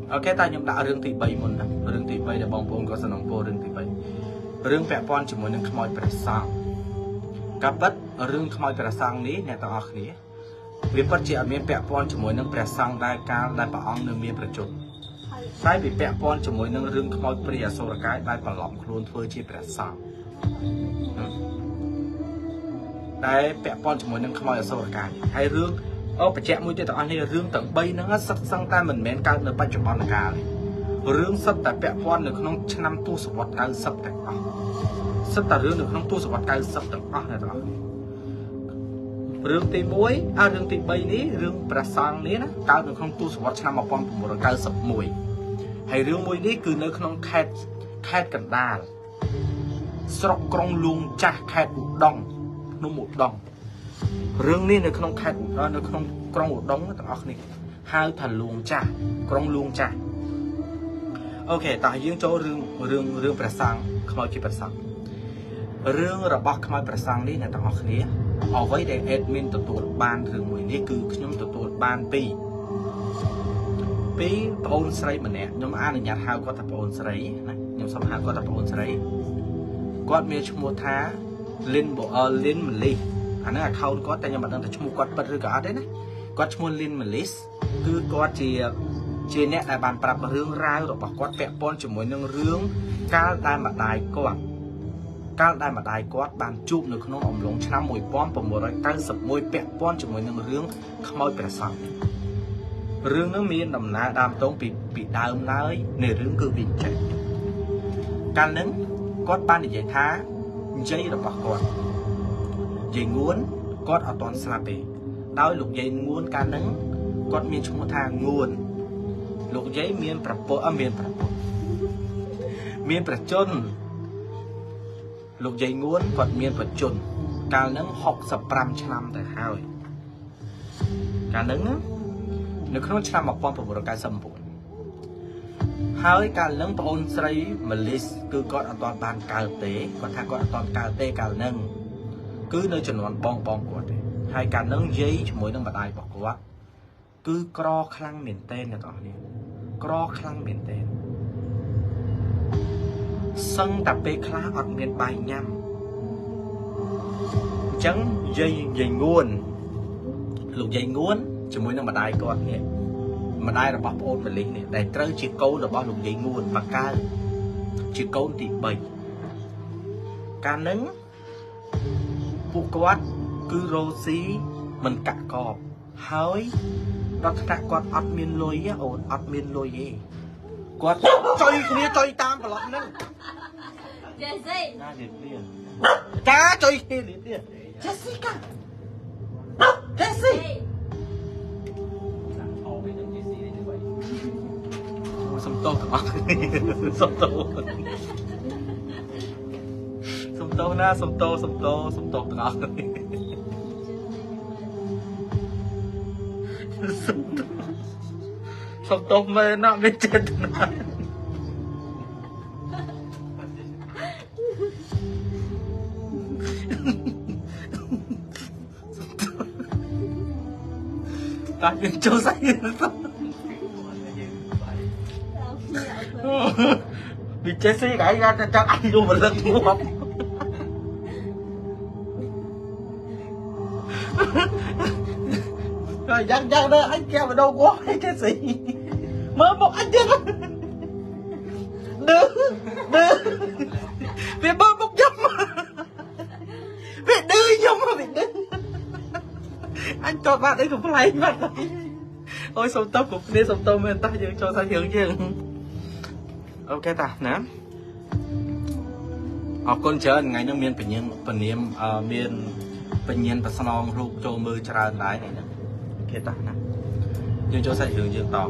ok ta nhóm đã rương thì bay muốn đó rương thì bay để bong bóng có sản nông rương thì bay rương vẽ pon chỉ muốn những khói bẻ sang cặp bất rương khói bẻ sang ní nè tao ác ní vì bất chỉ ở miền vẽ pon chỉ muốn những bẻ sang đại ca đại bảo ông nương miền bẻ chốt sai bị vẽ pon chỉ muốn những rương khói bẻ sâu cái đại bảo lỏng luôn thôi chỉ bẻ sang đại vẽ pon chỉ muốn những khói sâu cái hay rương bẻ chẹt mũi tao ăn này rương tận bay nó sắc sang ta mình mến cao nơi bạch chụp on cả rương sắp tại vẽ pon được không năm tu sụp vật cao sắp tại sắp tại rương được không tu sụp vật cao sắp tại này đó rương tì muối rương tì bay ní rương bẻ sang ní cao được không tu sụp vật năm một con một cao sập mùi hay rương mùi ní cứ nơi không khét cần đà sọc cong luông chả khét đong nó một đong rương ní nơi không khét đó nơi không cong một đong đó này hai thằng luông chả cong luông chả ok tại dương chỗ rương bẻ sang không chỉ bẻ sang rương là bác không bẻ sang ní là tao học ní ở với để admin tụt ban thường mùi ní cứ nhóm tụt ban pi ôn sấy mà nè nhóm ăn ở nhà thao có tập ôn sấy này nhóm xong hao có tập ôn sấy quạt miếng chung một tháng lên bộ lên mình li anh ấy không có tại nhà bạn đang tập chung một quạt bật rồi cả đấy này quạt chung lên mình list cứ quạt chỉ nè đại bàn bạc rương ra rồi bảo quạt vẽ pon chỉ mỗi nương rương cao đai mà đài quạt cao đai mà đài quạt bàn chụp được nó ổng lồng năm mùi pon và một cái sập môi vẽ pon chỉ mỗi nương rương không môi vẽ sòng rương nó miên đầm ná đam tông bị đau nói nề rương cứ bị chạy can nứng quạt ban để giải thá dây là bảo quạt dây nguồn quạt ở toàn slap đau lục dây nguồn can nứng quạt miên chung một thang nguồn lục giấy miên bạc chôn lục giấy nguồn còn miên bạc chôn càng nắng học sập pram chăm tại hai càng nắng nếu không chăm một con một cái sầm bụi hai càng nắng ôn sấy malis cứ còn ở toàn bàn cào tế còn thang còn ở toàn cào tê cào nâng cứ nơi chuẩn đoán bong của đấy hai càng nắng giấy mỗi nâng bạc đại bọc quá cứ cro khăng miền tên là tao này cro khăng miền tên sân tập bê khá ở miền bài nhâm trắng dây nguồn lục dây nguồn chỉ muốn mà đai con nè mà đai là bọc ôn về lính này để trơi chỉ câu là bao lục dây nguồn và ca chỉ câu thì bầy ca nứng phụ quát cứ rô xí mình cắt cọp hơi đó là quạt admin lôi á ổn admin lôi gì quạt chơi tam vào lắm nữa cá chơi kia liền Jessica Jessie sông tô các bạn sông tô na sông tô các bạn sông tô mê nó mới chết nè ta những chỗ say bị chết xí gãy ra cho anh luôn một lần đúng không rồi dăng đó anh kêu vào đâu quá hay cái gì mơ một anh chứ đưa vì mơ một dâm vì đưa dâm mà bị đưa anh cho bạn đấy cũng lấy bạn đấy ôi sông tóc cũng đi sông tôm mình ta dừng cho sao dừng chứ ok ta nè học con chơi ngày nó miền bình nhiên miền bình nhiên và song rụp cho mưa tràn lái này nè ok ta nè nhưng cho sai dừng tỏ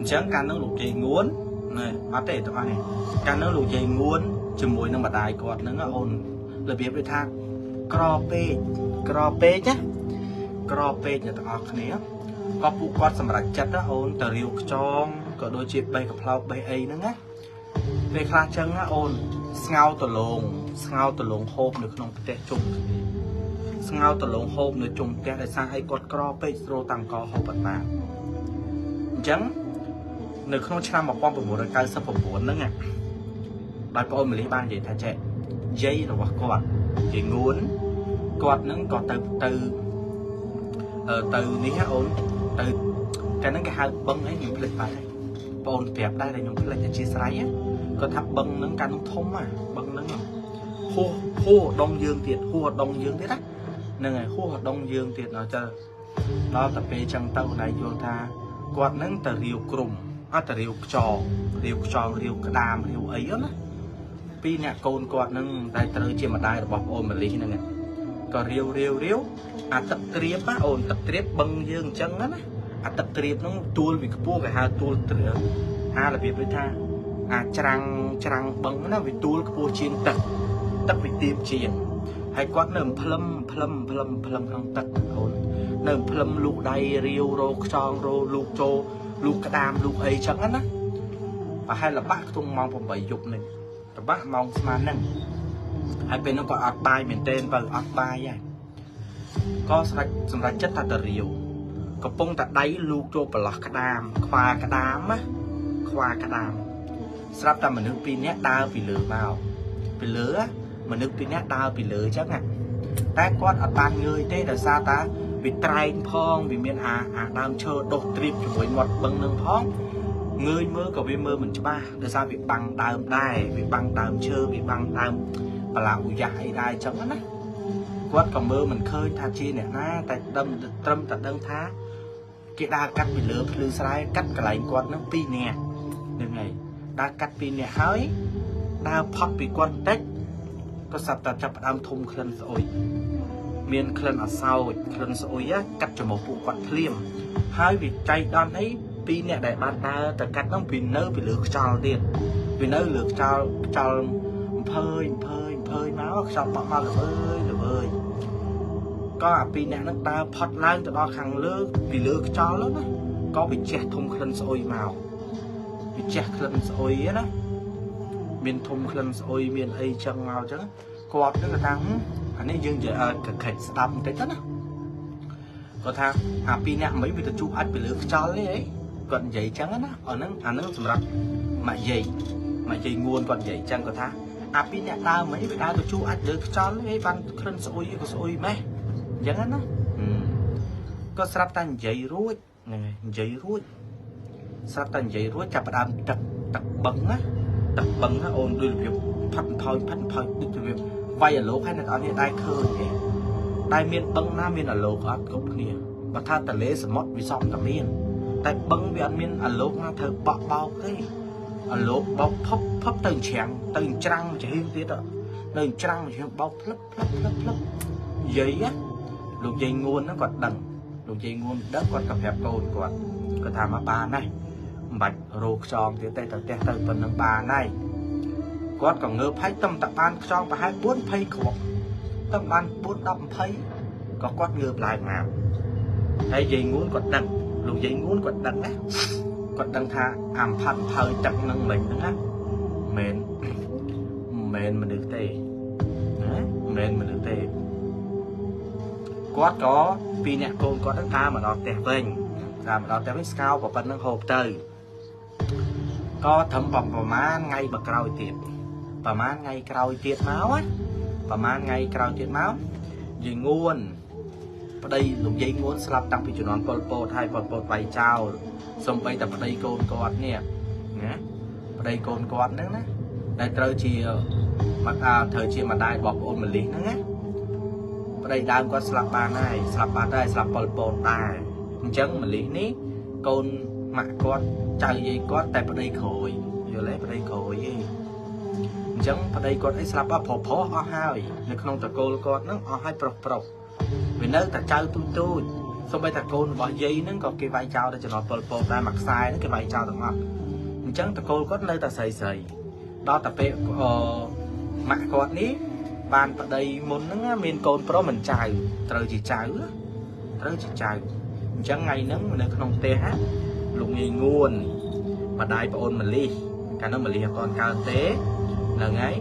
chẳng can nó lục dây nguồn này bắt để tụi này can nó lục dây nguồn chừng mùi nó mà đài cọt nó ồn là biết với thang cropê nhá cropê nhà tao học này có phụ quát sầm rạch chặt đó ôn tờ riêu trong có đôi chị bay gặp lao bay ấy nữa nhá về khai chân á ôn ngao tờ lồng hộp được không tệ chung ngao tờ lồng hộp được chung tệ để sang hay quát cropê rồi tăng co hộp bật mạng chẳng នៅក្នុងឆ្នាំ1999ហ្នឹងដោយបងអូនមលីបាននិយាយថាចេះយាយរបស់គាត់យាយងួនគាត់ហ្នឹងក៏ទៅនេះអូនទៅកាលហ្នឹងគេហៅបឹងអីខ្ញុំភ្លេចបាត់ហើយបងអូនប្រាប់ដែរតែខ្ញុំភ្លេចអធិស្ឋានគាត់ថាបឹងហ្នឹងកាលហ្នឹងធំបឹងហ្នឹងហួរដងយើងទៀតហួរដងយើងទៀតហ្នឹងហើយហួរដងយើងទៀតដល់ដល់តែពេលចឹងទៅណៃយល់ថាគាត់ហ្នឹងទៅរាវក្រុមអត់ទៅរាវខ្យងរាវក្តាមរាវអីណាពីរអ្នកកូនគាត់ហ្នឹងតែត្រូវជាម្ដាយរបស់បងអូនម៉ាលីហ្នឹងក៏រាវអាទឹកត្រៀបអូនទឹកត្រៀបបឹងយើងអញ្ចឹងណាអាទឹកត្រៀបហ្នឹងទួលវាខ្ពស់គេហៅទួលត្រៀបហារបៀបដូចថាអាចច្រាំងបឹងណាវាទួលខ្ពស់ជាងទឹកវាទៀបជាងហើយគាត់នៅផ្លឹមក្នុងទឹកអូននៅផ្លឹមលូកដៃរាវរោខ្យងរោលូកចូលលូកក្តាមលូកអីចឹងណាប្រហែលល្បាក់ខ្ទង់ម៉ោង8យប់នេះល្បាក់ម៉ោងស្មើហ្នឹងហើយពេលនោះក៏អត់បាយមែនទែនបើអត់បាយហើយក៏សម្រាប់ចិត្តថាតរាវកំពុងតែដៃលូកចូលប្រឡោះក្តាមខ្វាក្តាមស្រាប់តែមនុស្សពីរនាក់ដើរពីលើមកពីលើមនុស្សពីរនាក់ដើរពីលើចឹងតែគាត់អត់បានងើយទេដោយសារតាវាត្រែងផងវាមានអាដើមឈើដុះត្រៀបជាមួយមាត់បឹងនឹងផងងើយមើលក៏វាមើលមិនច្បាស់ដោយសារវាបាំងដើមដែរវាបាំងដើមឈើវាបាំងដើមបលាឧយ៉ាអីដែរចឹងណាគាត់ក៏មើលមិនឃើញថាជាអ្នកណាតែត្រឹមតែដឹងថាគេដើរកាត់ពីលើភ្លឺស្រែកាត់កន្លែងគាត់នឹង2នាក់ហ្នឹងហើយដើរកាត់2នាក់ហើយដើរផុតពីគាត់បន្តិចក៏សាប់តែចាប់ផ្ដើមធំក្លិនស្អុយមានក្លិនអសោចក្លិនស្អុយកាត់ចំមុខពួកគាត់ភ្លាមហើយវាចៃដន្យអី2នាក់ដែលបានដើរទៅកាត់នោះវានៅពីលើខ្យល់ទៀតវានៅលើខ្យល់អំភើយមកខ្យល់បក់មកល្វើយក៏អា2នាក់ហ្នឹងដើរផុតឡើងទៅដល់ខាងលើពីលើខ្យល់ណាក៏វាជះធំក្លិនស្អុយមកវាជះក្លិនស្អុយណាមានធំក្លិនស្អុយមានអីចឹងមកចឹងគាត់នឹងថាអានេះយើងនិយាយកខិចស្ដាប់បន្តិចទៅណាគាត់ថាអា2នាក់មិនវាទៅជួបអាចពីលើខ្យល់នេះអីគាត់និយាយចឹងណាអាហ្នឹងសម្រាប់ម៉ាក់យាយងួនគាត់និយាយចឹងគាត់ថាអា2នាក់ដើរមិនវាដើរទៅជួបអាចលើខ្យល់នេះបានក្លិនស្អុយក៏ស្អុយម៉េះអញ្ចឹងណាគាត់ស្រាប់តែនិយាយរួចហ្នឹងហើយនិយាយរួចស្រាប់តែនិយាយរួចចាប់ផ្ដើមទឹកបឹងណាអូនដូចរបៀបផាត់ថយដូចរបៀបវាយអាលោកហើយអ្នកនរនេះដែរឃើញទេតែមានបឹងណាមានអាលោកអត់គ្រប់គ្នាបើថាទលេសមុទ្រវាសំតែមានតែបឹងវាអត់មានអាលោកណាត្រូវបោកទេអាលោកបោកផឹបទៅច្រាំងទៅច្រាំងចំហៀងទៀតនៅច្រាំងចំហៀងបោកភ្លឹបយាយលោកយាយងួនហ្នឹងគាត់ដឹងលោកយាយងួនដឹងគាត់ក៏ប្រាប់កូនគាត់ថាមកបានហើយមិនបាច់រោខ្យងទៀតទេទៅផ្ទះទៅប៉ុណ្្នឹងបានហើយគាត់ក៏ងើបហើយតែបានខ្យងប្រហែល4-20គ្រាប់តែបាន4-10-20ក៏គាត់ងើបឡើងមកហើយយាយងួនគាត់ដឹងលោកយាយងួនគាត់ដឹងណាគាត់ដឹងថាអាំផាត់ផើទឹកនឹងមិញហ្នឹងណាមិនមែនមនុស្សទេណាមិនមែនមនុស្សទេគាត់ក៏2អ្នកកូនគាត់ហ្នឹងតាមមកដល់ផ្ទះវិញស្កោប៉ុណ្្នឹងហូបទៅក៏ត្រឹមប្រហែលថ្ងៃមកក្រោយទៀតយាយងួនប្តីលោកយាយងួនស្លាប់តាំងពីជំនាន់ប៉ុលពតហើយប៉ុលពតវាយចោលសំបីតែប្តីកូនគាត់នេះណាប្តីកូនគាត់ហ្នឹងណាដែលត្រូវជាម្ដាយរបស់ប្អូនម៉ាលីហ្នឹងណាប្តីដើមគាត់ស្លាប់បានហើយស្លាប់ប៉ុលពតដែរអញ្ចឹងម៉ាលីនេះកូនម៉ាក់គាត់ចៅយាយគាត់តែប្តីក្រួយយល់ទេប្តីក្រួយឯងអញ្ចឹងប្តីគាត់អីស្លាប់ប្រុសអស់ហើយនៅក្នុងតកូលគាត់ហ្នឹងអស់ហើយប្រុសវានៅតែចៅទូចសូម្បីតែកូនរបស់យាយហ្នឹងក៏គេវាយចោលទៅចំណត់ប៉ុលពតដែរមួយខ្សែហ្នឹងគេវាយចោលទាំងអស់អញ្ចឹងតកូលគាត់នៅតែស្រីដល់តែពេលម៉ាក់គាត់នេះបានប្តីមុនហ្នឹងមានកូនប្រុសមិនចៅត្រូវជាចៅអញ្ចឹងថ្ងៃហ្នឹងនៅក្នុងផ្ទះលោកយាយងួនម្ដាយប្អូនម៉ាលីកាលនោះម៉ាលីអត់ទាន់កើតទេហ្នឹងហើយ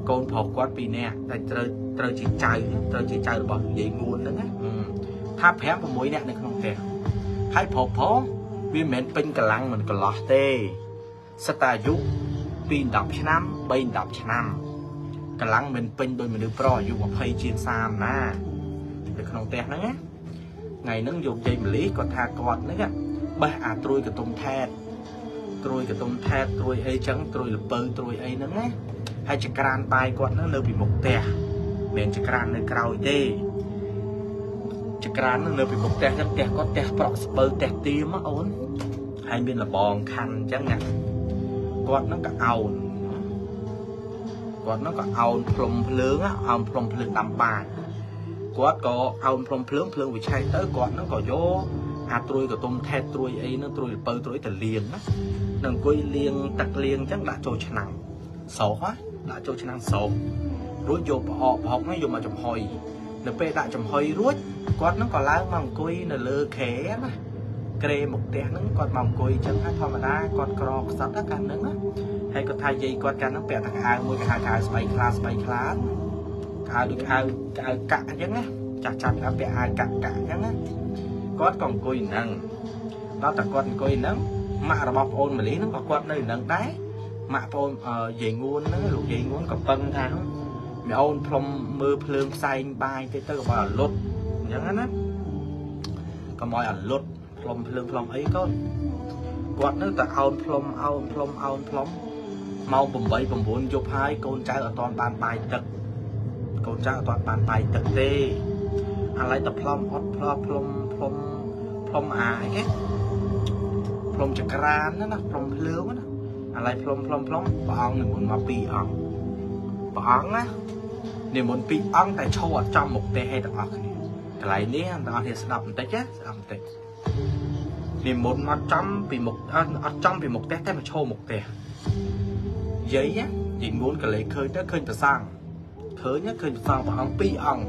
កូនប្រុសគាត់2នាក់តែត្រូវជាចៅរបស់យាយងួនហ្នឹងណាថា5-6នាក់នៅក្នុងផ្ទះហើយប្រុស វាមិនមែនពេញកម្លាំងមិនកន្លោះទេសិតតែអាយុពី10ឆ្នាំ3 10ឆ្នាំកម្លាំងមិនពេញដោយមនុស្សប្រុសអាយុ20ជាង30ណានៅក្នុងផ្ទះហ្នឹងណាថ្ងៃហ្នឹងយកយាយម្លីគាត់ថាគាត់ហ្នឹងបេះអាត្រួយកតុំថែតត្រួយកតុំថែតត្រួយអីចឹងត្រួយលពៅត្រួយអីហ្នឹងណាហើយចក្រានបាយគាត់ហ្នឹងនៅពីមុខផ្ទះមិនមែនចក្រាននៅក្រោយទេចក្រានហ្នឹងនៅពីមុខផ្ទះចឹងផ្ទះគាត់ផ្ទះប្រក់ស្បូវផ្ទះទៀមអូនហើយមានលបងខណ្ឌចឹងណាគាត់ហ្នឹងក៏អោនគាត់ហ្នឹងក៏អោនផ្លុំភ្លើងអោនផ្លុំភ្លើងដាំបាយគាត់ក៏អោនផ្លុំភ្លើងវិឆ័យទៅគាត់ហ្នឹងក៏យកអាត្រួយកតុំថែតត្រួយអីហ្នឹងត្រួយលពៅត្រួយទៅលាងណានឹងអង្គុយលាងទឹកលាងចឹងដាក់ចូលឆ្នាំងសោះដាក់ចូលឆ្នាំងសោះរួចយកប្រអកហ្នឹងយកមកចំហុយនៅពេលដាក់ចំហុយរួចគាត់ហ្នឹងក៏ឡើងមកអង្គុយនៅលើខែណាក្រេមុខផ្ទះហ្នឹងគាត់មកអង្គុយចឹងធម្មតាគាត់ក្រខ្សត់កាលហ្នឹងណាហើយគាត់ថាយាយគាត់កាលហ្នឹងពាក់តែអាវមួយគេហៅអាវស្បៃខ្លាអាវដូចអាវកាក់អញ្ចឹងណាចាស់ពាក់អាវកាក់អញ្ចឹងណាគាត់ក៏អង្គុយហ្នឹងដល់តែគាត់អង្គុយហ្នឹងម៉ាក់របស់ប្អូនម៉ាលីហ្នឹងក៏គាត់នៅហ្នឹងដែរម៉ាក់ប្អូនយាយងួនហ្នឹងលោកយាយងួនក៏ពឹងថាមីអូនផ្លុំមើលភ្លើងផ្សែងបាយទៅក៏បើអលុតអញ្ចឹងណាកុំឲ្យអលុតផ្លុំភ្លើងផ្លុំអីកូនគាត់នៅតែអោនផ្លុំម៉ោង8 9យប់ហើយកូនចៅអត់ទាន់បានបាយទឹកកូនចៅអត់ទាន់បានបាយទឹកទេឥឡូវតែផ្លុំអត់ផ្លុំអាអីគេផ្លុំចក្រានណាផ្លុំភ្លើងណាឥឡូវផ្លុំព្រះអង្គនិមន្តមក2អង្គព្រះអង្គណានិមន្ត2អង្គតែឈរអត់ចំមុខទេហេតុទាំងអស់គ្នាកន្លែងនេះទាំងអស់គ្នាស្ដាប់បន្តិចណាស្ដាប់បន្តិចនិមន្តមកចំពីមុខអត់ចំពីមុខទេតែមកឈរមុខទេយាយងួនកលេឃើញទៅឃើញប្រសង់ឃើញប្រសង់ព្រះអង្គ2អង្គ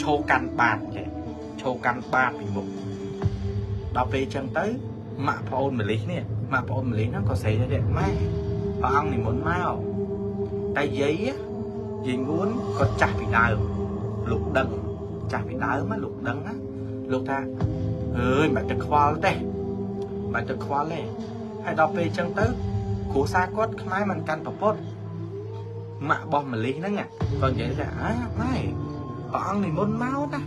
ឈរកាន់បាតចេះឈរកាន់បាតពីមុខដល់ពេលចឹងទៅម៉ាក់ប្អូនម៉ាលីសនេះហ្នឹងក៏ស្រីដែរម៉ែព្រះអង្គនិមន្តមកតែយាយងួនក៏ចាស់ពីដើមលោកដឹងចាស់ពីដើមលោកដឹងណាលោកថាអើយមិនទៅខ្វល់ទេហើយដល់ពេលចឹងទៅគ្រួសារគាត់ខ្មែរមិនកាន់ប្រពុតម៉ាក់របស់ម៉ាលីសហ្នឹងក៏និយាយថាម៉ែព្រះអង្គនិមន្តមកណា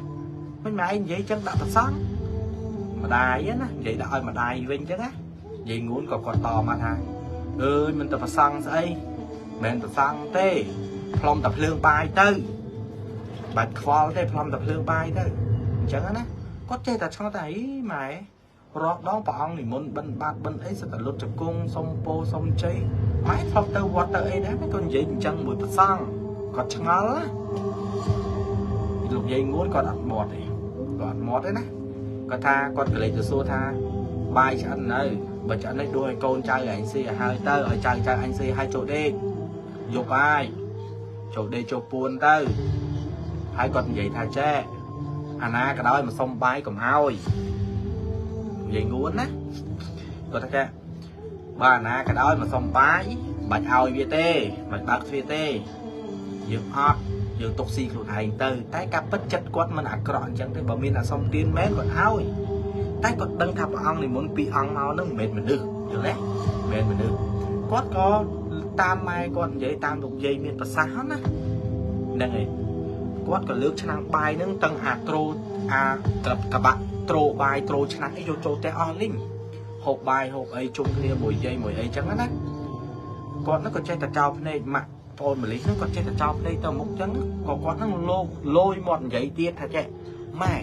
មិនម៉ែនិយាយចឹងដាក់ប្រសង់ម្ដាយណានិយាយដាក់ឲ្យម្ដាយវិញចឹងណាយាយងួនក៏គាត់តមកថាអើយមិនទៅប្រសង់ស្អីមិនប្រសង់ទេផ្លុំតែភ្លើងបាយទៅបាច់ខ្វល់ទេផ្លុំតែភ្លើងបាយទៅអញ្ចឹងណាគាត់ចេះតែឆ្ងល់តែអីម៉ែរកដងព្រះអង្គនិមន្តបិណ្ឌបាតបិណ្ឌអីសិតតែលុតជង្គង់សុំពោសុំជ័យម៉ែធ្លាប់ទៅវត្តទៅអីដែរគាត់និយាយអញ្ចឹងមួយប្រសង់គាត់ឆ្ងល់ណាលោកយាយងួនគាត់អត់មាត់ទេណាគាត់ថាគាត់ក៏លេចទៅសួរថាបាយឆ្អិននៅបើឆ្អិននេះដួសឲ្យកូនចៅអញស៊ីឲ្យហើយទៅឲ្យចៅអញស៊ីឲ្យចូលដេកយកបាយចូលដេកចូលពួនទៅហើយគាត់និយាយថាចេះអាណាក៏ដោយមកសុំបាយកុំឲ្យយាយងួនណាគាត់ថាបើអាណាក៏ដោយមកសុំបាយមិនបាច់ឲ្យវាទេមិនបើកទ្វារទេយើងអត់យើងទុកស៊ីខ្លួនឯងទៅតែការពិតចិត្តគាត់មិនអាក្រក់អញ្ចឹងទេបើមានអាសុំទានមែនគាត់ឲ្យតែគាត់ដឹងថាព្រះអង្គនិមន្ត2អង្គមកនឹងមិនមែនមនុស្សយល់ទេមិនមែនមនុស្សគាត់ក៏តាមម៉ែគាត់និយាយតាមលោកយាយមានប្រសាសន៍ណាហ្នឹងហើយគាត់ក៏លើកឆ្នាំងបាយហ្នឹងទាំងអាត្រូកបាក់ត្រូបាយត្រូឆ្នាំងអីយកចូលតែអស់លីងហូបបាយហូបអីជុំគ្នាមួយយាយមួយអីចឹងណាគាត់ហ្នឹងក៏ចេះតែចោលភ្នែកម៉ាក់ប្អូនម៉ាលីសហ្នឹងគាត់ចេះតែចោលភ្នែកទៅមុខចឹងក៏គាត់ហ្នឹងលយមាត់និយាយទៀតថាចេះម៉ែ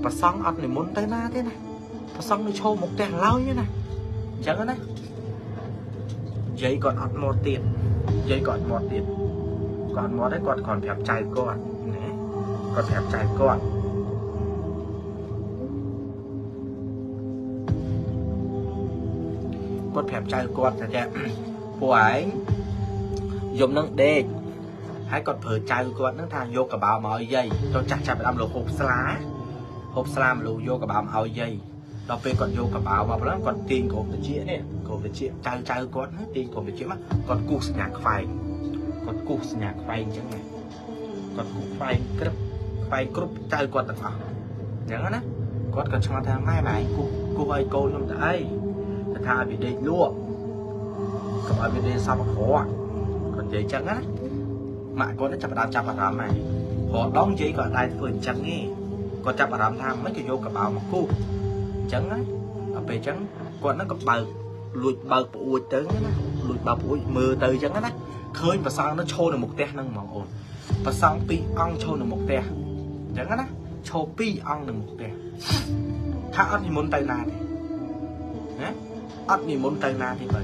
ប្រសង់អត់និមន្តទៅណាទេណាប្រសង់នៅឈរមុខផ្ទះឡើយណាអញ្ចឹងណាយាយគាត់អត់មាត់ទៀតគាត់មាត់ទេគាត់គ្រាន់ប្រាប់ចៅគាត់ណាគាត់ប្រាប់ចៅគាត់ប្រាប់ចៅគាត់ថាចាពួកឯងយំនឹងដេកហើយគាត់ប្រើចៅគាត់នឹងថាយកកបោមកឲ្យយាយទៅចាស់ចាប់ដើមលោកហូបស្លាមកលោកយកកបោមកឲ្យយាយដល់ពេលគាត់យកកបោមកព្រោះគាត់ទាញក្រុមតិចនេះក្រុមតិចចៅគាត់ណាទាញក្រុមតិចមកគាត់គូសសញ្ញាខ្វែងអញ្ចឹងណាគាត់គូខ្វែងគ្រប់ចៅគាត់ទាំងអស់អញ្ចឹងណា គាត់ក៏ឆ្ងល់ថាម៉ែគូឲ្យកូនខ្ញុំទៅអីតែថាវាដេកលក់កុំឲ្យវាដេកសពអក្រក់គាត់និយាយចឹងណាម៉ាក់គាត់ចាប់អារម្មណ៍ហើយព្រោះដងនិយាយក៏អត់ដែរធ្វើអញ្ចឹងទេគាត់ចាប់អារម្មណ៍ថាមិនក៏យកកបោមកគូអញ្ចឹងណាដល់ពេលអញ្ចឹងគាត់នឹងក៏បើកលួចបើកប្អួចទៅណាលួចបើកប្អួចមើលទៅអញ្ចឹងណាឃើញប្រសងនឹងឈរនៅមុខផ្ទះហ្នឹងហ្មងអូនប្រសង2អង្គឈរនៅមុខផ្ទះអញ្ចឹងណាឈរ2អង្គនៅមុខផ្ទះថាអត់និមន្តទៅណាទេណាអត់និមន្តទៅណាទេបើ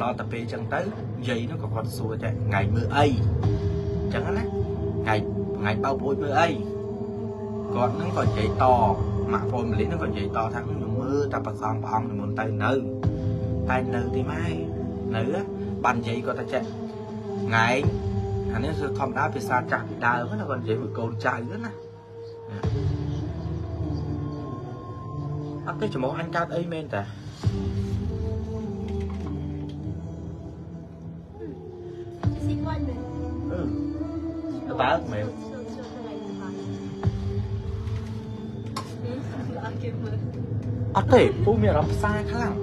ដល់តែពេលអញ្ចឹងទៅយាយនោះក៏គាត់សួរតែថ្ងៃមើលអីអញ្ចឹងណាថ្ងៃបើប្អួចមើលអីគាត់ហ្នឹងក៏និយាយតម៉ាក់ប្អូនមលីហ្នឹងក៏និយាយតថាខ្ញុំមើលតែប្រសងព្រះអង្គនិមន្តទៅនៅតែនៅទីម៉ែនៅបាននិយាយគាត់ថាចេះថ្ងៃអានេះគឺធម្មតាភាសាចាស់ពីដើមណាគាត់និយាយមួយកូនចៅណាអត់ទេចំមកអញកើតអីមែនតាស៊ីគាត់មែនបើកមែនអត់ទេពូមានអារម្មណ៍ផ្សាខ្លាំង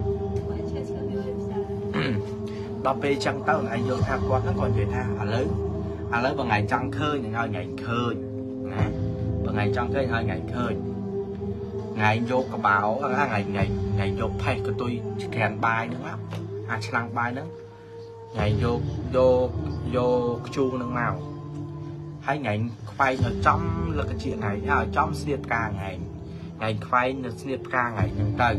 ដល់ពេលចឹងទៅឯងយល់ថាគាត់ហ្នឹងគាត់និយាយថាឥឡូវបើថ្ងៃចង់ឃើញនឹងឲ្យថ្ងៃឃើញណាបើថ្ងៃចង់ឃើញឲ្យថ្ងៃឃើញថ្ងៃយកកបោថ្ងៃយកផេះកតុយក្រានបាយហ្នឹងអាឆ្នាំងបាយហ្នឹងថ្ងៃយកខ្ជូងហ្នឹងមកហើយថ្ងៃខ្វែងឲ្យចំលកជាថ្ងៃឲ្យចំស្នៀតផ្កាថ្ងៃខ្វែងនៅស្នៀតផ្កាថ្ងៃហ្នឹងទៅ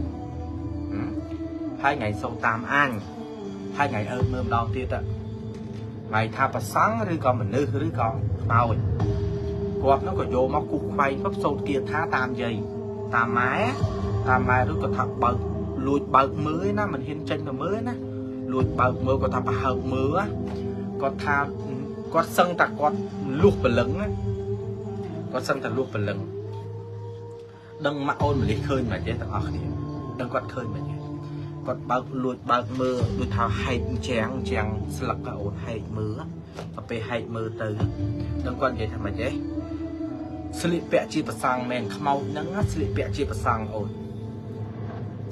ហើយថ្ងៃសូមតាមអញហើយថ្ងៃមើលម្ដងទៀតថ្ងៃថាប្រសង់ឬក៏មនុស្សឬក៏ខ្មោចគាត់នោះក៏យកមកគូសខ្វែងគាត់សូត្រគាថាតាមយាយតាមម៉ែឬក៏ថាបើកលួចបើកមើលណាមិនហ៊ានចេញទៅមើលណាលួចបើកមើលគាត់ថាប្រហើបមើលគាត់ថាគាត់សឹងតែគាត់លុះព្រលឹងណាគាត់សឹងតែលុះព្រលឹងដឹងម៉ាក់អូនម្លេះឃើញមកទេទាំងអស់គ្នាដឹងគាត់ឃើញមកទេគាត់បើកលួចបើកមើលដូចថាហែកជាងស្លឹកអូនហែកមើលទៅពេលហែកមើលទៅដឹងគាត់និយាយថាម៉េចទេស្លៀកពាក់ជាប្រសង់មែនខ្មោចហ្នឹងស្លៀកពាក់ជាប្រសង់អូន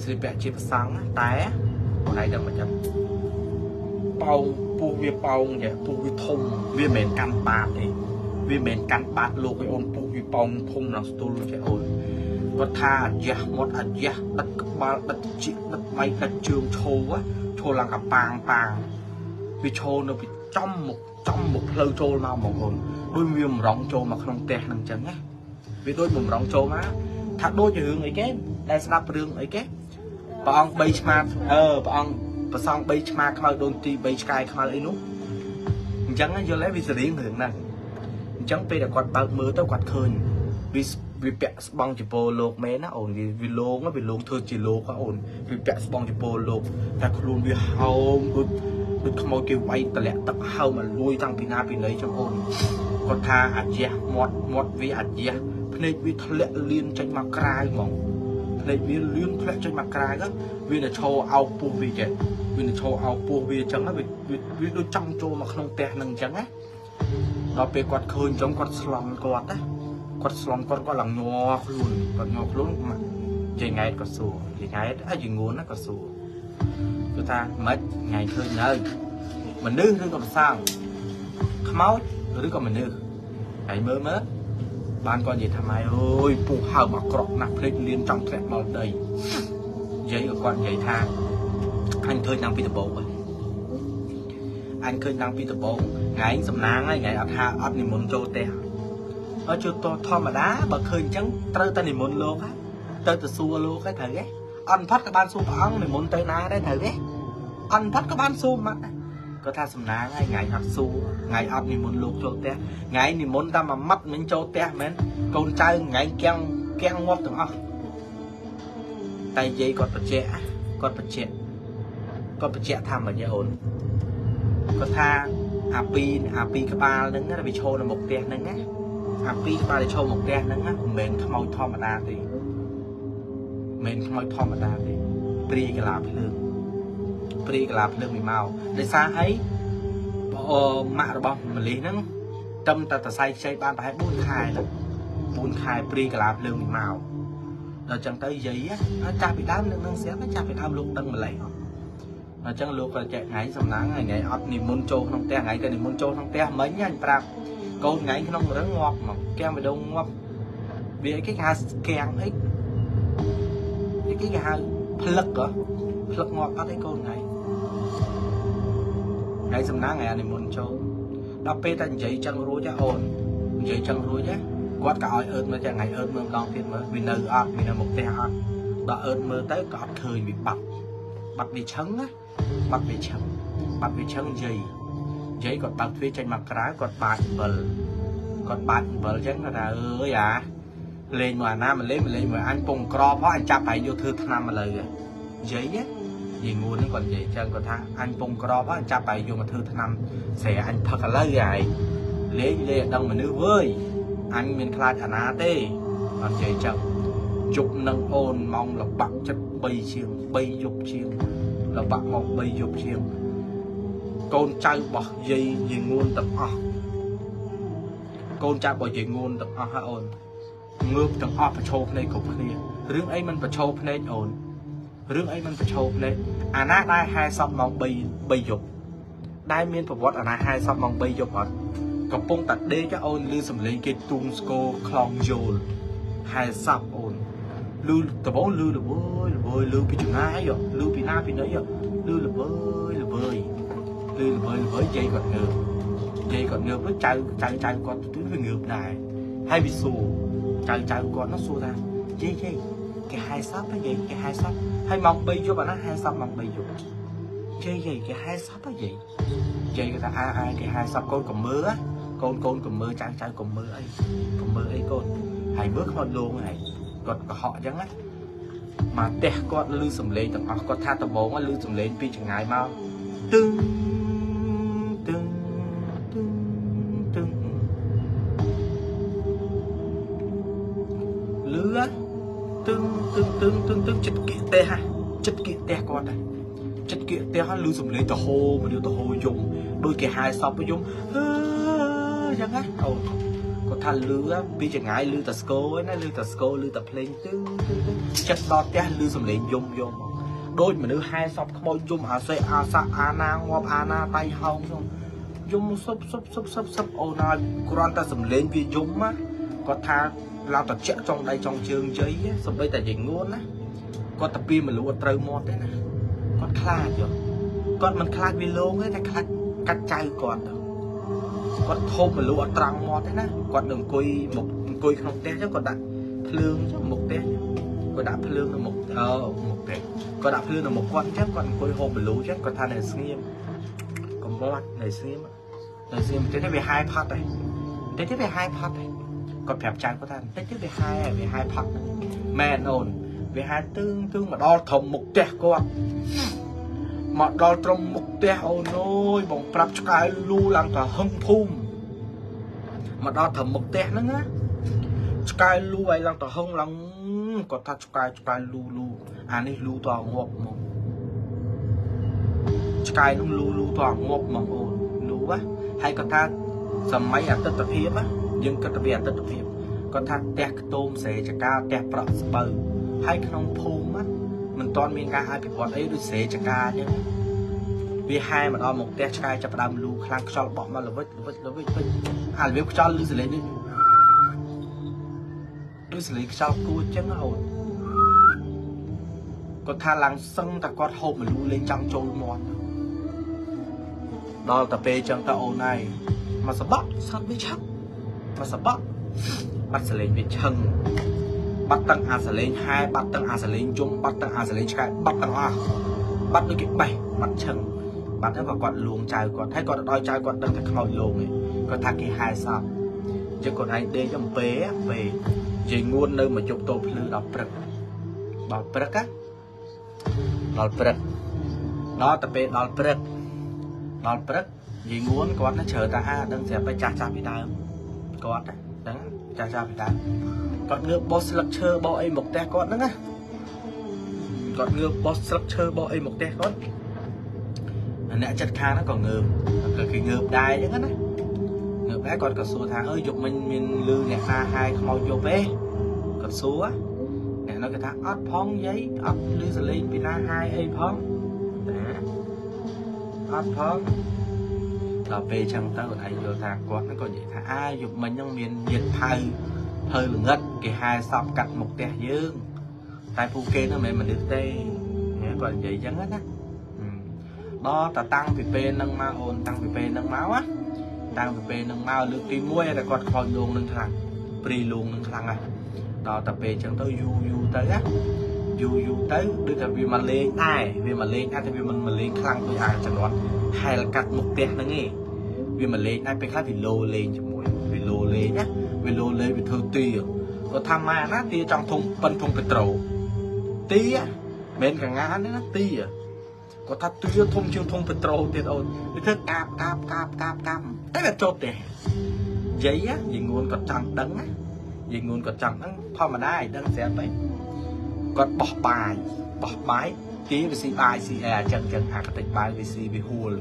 ស្លៀកពាក់ជាប្រសង់តែអូនឯងដឹងមិនចឹងប៉ោងពោះវាប៉ោងចេះពោះវាធំវាមិនមែនកាន់បាតទេវាមិនមែនកាន់បាតលោកឯអូនពោះវាប៉ោងធំដល់ស្ទល់ចេះអូនគាត់ថាអាយ៉ាមាត់អាយ៉ាដិតក្បាលដិតជីកដិតម៉ៃដិតជើងឈោឡើងកប៉ាងវាឈោនៅពីចំមុខផ្លូវចូលមកបងប្អូនដូចវាបំរុងចូលមកក្នុងផ្ទះហ្នឹងអញ្ចឹងណាវាដូចបំរុងចូលមកថាដូចជារឿងអីគេដែលស្ដាប់រឿងអីគេព្រះអង្គ3ឆ្មាព្រះអង្គប្រសង3ឆ្មាខ្មៅដូនទី3ឆ្កែខ្មៅអីនោះអញ្ចឹងយល់ទេវាសរៀងរឿងហ្នឹងអញ្ចឹងពេលដែលគាត់បើកមើលទៅគាត់ឃើញវាពាក់ស្បង់ចពោលោកមែនណាអូនវាលោកធ្វើជាលោកអូនវាពាក់ស្បង់ចពោលោកតែខ្លួនវាហោមដូចខ្មោចគេវាយតម្លាក់ទឹកហើមលួយតាំងពីណាពីណីចឹងអូនគាត់ថាអាយ៉ាមាត់វាអាយ៉ាភ្នែកវាធ្លាក់លៀនចេញមកក្រៅហ្មងភ្នែកវាលៀនធ្លាក់ចេញមកក្រៅវានៅឈរអោបពោះវាចេះវានៅឈរអោបពោះវាចឹងវាដូចចង់ចូលមកក្នុងផ្ទះហ្នឹងចឹងណាដល់ពេលគាត់ឃើញចឹងគាត់ស្លន់គាត់ណាគាត់ស្លន់គាត់ឡើងញ័រខ្លួនចេញថ្ងៃក៏សួរថ្ងៃអាយងួនណាក៏សួរគឺថាមិនថ្ងៃឃើញនៅមនុស្សឬក៏ប្រសងខ្មោចឬក៏មនុស្សហើយមើលបានគាត់និយាយថាម៉ែអើយពុះហើមអាក្រក់ណាស់ភ្លេចលៀនចង់ធ្លាក់ដល់ដីយាយក៏គាត់និយាយថាអញឃើញតាំងពីដំបូងថ្ងៃសំណាងហើយថ្ងៃអត់ថាអត់និមន្តចូលផ្ទះចូលតធម្មតាបើឃើញអញ្ចឹងត្រូវតែនិមន្តលោកទៅសួរលោកហើយត្រូវទេអត់ផាត់ក៏បានសួរព្រះអង្គនិមន្តទៅណាដែរត្រូវទេអត់ផាត់ក៏បានសួរមកគាត់ថាសំណាងហើយថ្ងៃអត់សួរថ្ងៃអត់និមន្តលោកចូលផ្ទះថ្ងៃនិមន្តតែមួយម៉ាត់មិនចូលផ្ទះមែនកូនចៅថ្ងៃគាំងងាប់ទាំងអស់តែនិយាយគាត់បញ្ជាក់ថាមិនទេអូនគាត់ថាអាពីក្បាលហ្នឹងវាឈរនៅមុខផ្ទះហ្នឹងណាអាពីក្បាលដែលឈរមុខផ្ទះហ្នឹងមិនមែនខ្មោចធម្មតាទេព្រាយកលាភ្លើងវាមកដោយសារអីម៉ាក់របស់ម៉ាលីហ្នឹងតែសៃខ្ចីបានប្រហែល4ខែព្រាយកលាភ្លើងវាមក ដល់ចឹងទៅយាយចាស់ពីដើមនឹងស្រាប់ចាស់ពីដើមលោកដឹងម្លេះអញ្ចឹងលោកក៏ចែកថ្ងៃសំណាងថ្ងៃអត់និមន្តចូលក្នុងផ្ទះថ្ងៃក៏និមន្តចូលក្នុងផ្ទះមិញអញប្រាប់កូនថ្ងៃក្នុងរឹងងាប់មកកៀងបដងងាប់វាអីគេហៅកៀងអីគេហៅផ្លឹកងាប់អត់អីកូនថ្ងៃសំណាងថ្ងៃនិមន្តចូលដល់ពេលតែនិយាយចឹងរួចអូននិយាយចឹងរួចគាត់ក៏ឲ្យអឺតមើលតែថ្ងៃអឺតមើលម្ដងទៀតមើលវានៅអត់វានៅមុខផ្ទះអត់ដល់អឺតមើលទៅក៏អត់ឃើញវាបាត់វាឆឹងណាបាត់វាឆឹងយាយគាត់បើកទ្វារចេញមកក្រៅគាត់បាច់អំបិលចឹងគាត់ថាអើយលេងមកអាណាមកលេងមកអញពងក្រផងអញចាប់ហើយយកធ្វើថ្នាំមកលើយាយងួនហ្នឹងគាត់និយាយចឹងគាត់ថាអញពងក្រផងអញចាប់ហើយយកមកធ្វើថ្នាំស្រីអញផឹកឥឡូវហើយលេងដឹងមនុស្សវើយអញមានខ្លាចអាណាទេគាត់និយាយចឹងជប់នឹងអូនម៉ោងលបាក់ចិត្ត3យប់ជាងលបាក់មក3យប់ជាងកូនចៅរបស់យាយងួនទាំងអស់កូនចៅរបស់យាយងួនទាំងអស់ហ่าអូនងើបទាំងអស់ប្រឈោភ្នែកគ្រប់គ្នារឿងអីមិនប្រឈោភ្នែកអូនរឿងអីមិនប្រឈោភ្នែកអាណាដែរហែសពម៉ោង3យប់ដែរមានប្រវត្តិអាណាហែសពម៉ោង3យប់អត់កំពុងតែដេកអូនឮសំឡេងគេទូងស្គរខ្លងយល់ហែសពអូនឮដំបងឮល្វើយឮពីចំណាយឮពីណាពីណីឮល្វើយយាយគាត់ងើបទៅចៅគាត់ទៅវាងើបដែរហើយវាសួរចៅគាត់នោះសួរថាយាយគេហែសពយាយគេហែសពហើយម៉ោង3យប់អាណាហែសពម៉ោង3យប់យាយគេហែសពយាយគាត់ថាគេហែសពកូនកុំមើលកូនកុំមើលចៅកុំមើលអីកូនហើយមើលខ្មោចលងហើយគាត់កុហកអញ្ចឹងណាមកផ្ទះគាត់ឮសំឡេងទាំងអស់គាត់ថាដំបងឮសំឡេងពីចងាយមកទឹងលឺទឹងចិត្តគៀកផ្ទះគាត់ដែរចិត្តគៀកផ្ទះឮសំឡេងទៅហូមនុស្សទៅហូយំដូចគេហៅសពយំអញ្ចឹងណាអូនគាត់ថាលឺពីចងាយលឺតែស្គរឯណាលឺតែស្គរលឺតែភ្លេងទឹងចិត្តដល់ផ្ទះលឺសំឡេងយំដូចមនុស្សហែសពខ្មោចយំអាសេអាសាអាណាងាប់អាណាតៃហោងយំសុបអូនហើយគ្រាន់តែសំឡេងវាយំណាគាត់ថាឡៅតែជាក់ចង់ដៃចង់ជើងយាយសំបីតែយាយងួនណាគាត់តែពីមលូអត់ត្រូវមាត់ទេណាគាត់ខ្លាចគាត់មិនខ្លាចវាលងទេតែខ្លាចកាត់ចៅគាត់ធំមលូអត់ត្រង់មាត់ទេណាគាត់នឹងអង្គុយក្នុងផ្ទះចឹងគាត់ដាក់ភ្លើងចឹងមុខផ្ទះគាត់ដាក់ភ្លើងនៅមុខផ្ទះគាត់ដាក់ភ្លើងនៅមុខគាត់ចឹងគាត់អង្គុយហូបមលូចឹងគាត់ថានៅស្ងៀមកុំបាត់នៅស្ងៀមតិចទៅវាហាយផាត់ហើយគាត់ប្រាប់ចៅគាត់ថាតិចទៅវាហាយផាត់មែនអូនវាហាយទឹងមកដល់ធំមុខផ្ទះគាត់មកដល់ត្រឹមមុខផ្ទះអូនអើយបងប្រាប់ឆ្កែលូឡើងទៅហឹងភូមិមកដល់ត្រឹមមុខផ្ទះហ្នឹងណាឆ្កែលូឲ្យឡើងទៅហឹងឡើងគាត់ថាឆ្កែលូអានេះលូទៅងាប់មកឆ្កែនោះលូទៅងាប់មកអូនលូហើយគាត់ថាសម័យអតីតភាពយើងគិតទៅពីអតីតភាពគាត់ថាផ្ទះខ្ទមស្រែចកាផ្ទះប្រក់ស្បូវហើយក្នុងភូមិមិនទាន់មានការអភិវឌ្ឍអីដូចស្រែចកាអញ្ចឹងវាហែមកដល់មកផ្ទះឆ្កែចាប់ផ្ដើមលូខ្លាំងខ្យល់បក់មកល្វិចអារបៀបខ្យល់លឺសលេងនេះដូចសលេងខ្យល់គួរអញ្ចឹងអូនគាត់ថាឡើងសឹងតែគាត់ហូបមលូលេងចង់ចូលមាត់ដល់តែពេលអញ្ចឹងតើអូនហើយមកសបក់សត្វវាឆឹងមកសបក់បាត់សលេងវាឆឹងបាត់ទាំងអាសលេងហែបាត់ទាំងអាសលេងយំបាត់ទាំងអាសលេងឆ្កែបាត់ទាំងអស់បាត់ដូចគេបេះបាត់ឆឹងបាត់ហើយគាត់លួងចៅគាត់ហើយគាត់ដល់ចៅគាត់ដឹងថាខ្មោចលងឯងគាត់ថាគេហែសពចឹងគាត់ឯងដេកចំពេលយាយងួននៅមកជប់តោភ្លឺដល់ព្រឹកដល់តែពេលដល់ព្រឹកយាយងួនគាត់ណាជ្រើតាហាដឹងស្រាប់តែចាស់ពីដើមគាត់ហ្នឹងចាស់ពីដើមគាត់ងើបបោះស្លឹកឈើបោះអីមកផ្ទះគាត់ហ្នឹងណាគាត់ងើបបោះស្លឹកឈើបោះអីមកផ្ទះគាត់អ្នកចិត្តខាងហ្នឹងក៏ងើបគេងើបដែរអញ្ចឹងណាងើបដែរគាត់ក៏សួរថាអើយយកមិញមានលឺអ្នកណាហាយខ្មោចយកទេគាត់សួរអ្នក nè nó cái thằng ớt phong giấy ớt lưu sờ lên pina hai ấy phong ớt phong là về chẳng ta còn anh vô thang quát nó còn vậy thà ai dục mình trong miền nhiệt thay hơi là ngất cái hai sọp cắt một tè dương tại phu kê nó mình được tê còn vậy chẳng hết á đó ta tăng vì p nâng máu ôn tăng vì p nâng máu á tăng vì p nâng máu lượng tí muối là còn khỏi luôn nâng thằng pri luôn nâng thằng à đó tập về chẳng tới du tới á du tới đưa ta vì mà lên ai vì mà lên ai thì vì mình mà lên khăn tôi ai chẳng đoán hay là cắt một tè nó nghe vì mà lên ai phải khác vì lô lên cho muối vì lô lên á vì lô lên vì thơ tì có tham mà nó tì trong thùng phân thùng petro tì á bên cả ngã nó tì à có thật tôi thông petro tiền ôn cái thứ cạp thế là chốt để giấy á gì nguồn còn chẳng đắng á gì nguồn còn chẳng đắng thôi mà đai đắng sẽ phải còn bỏ bài tí về xì bài xì chân cái tịch bài về xì về hùa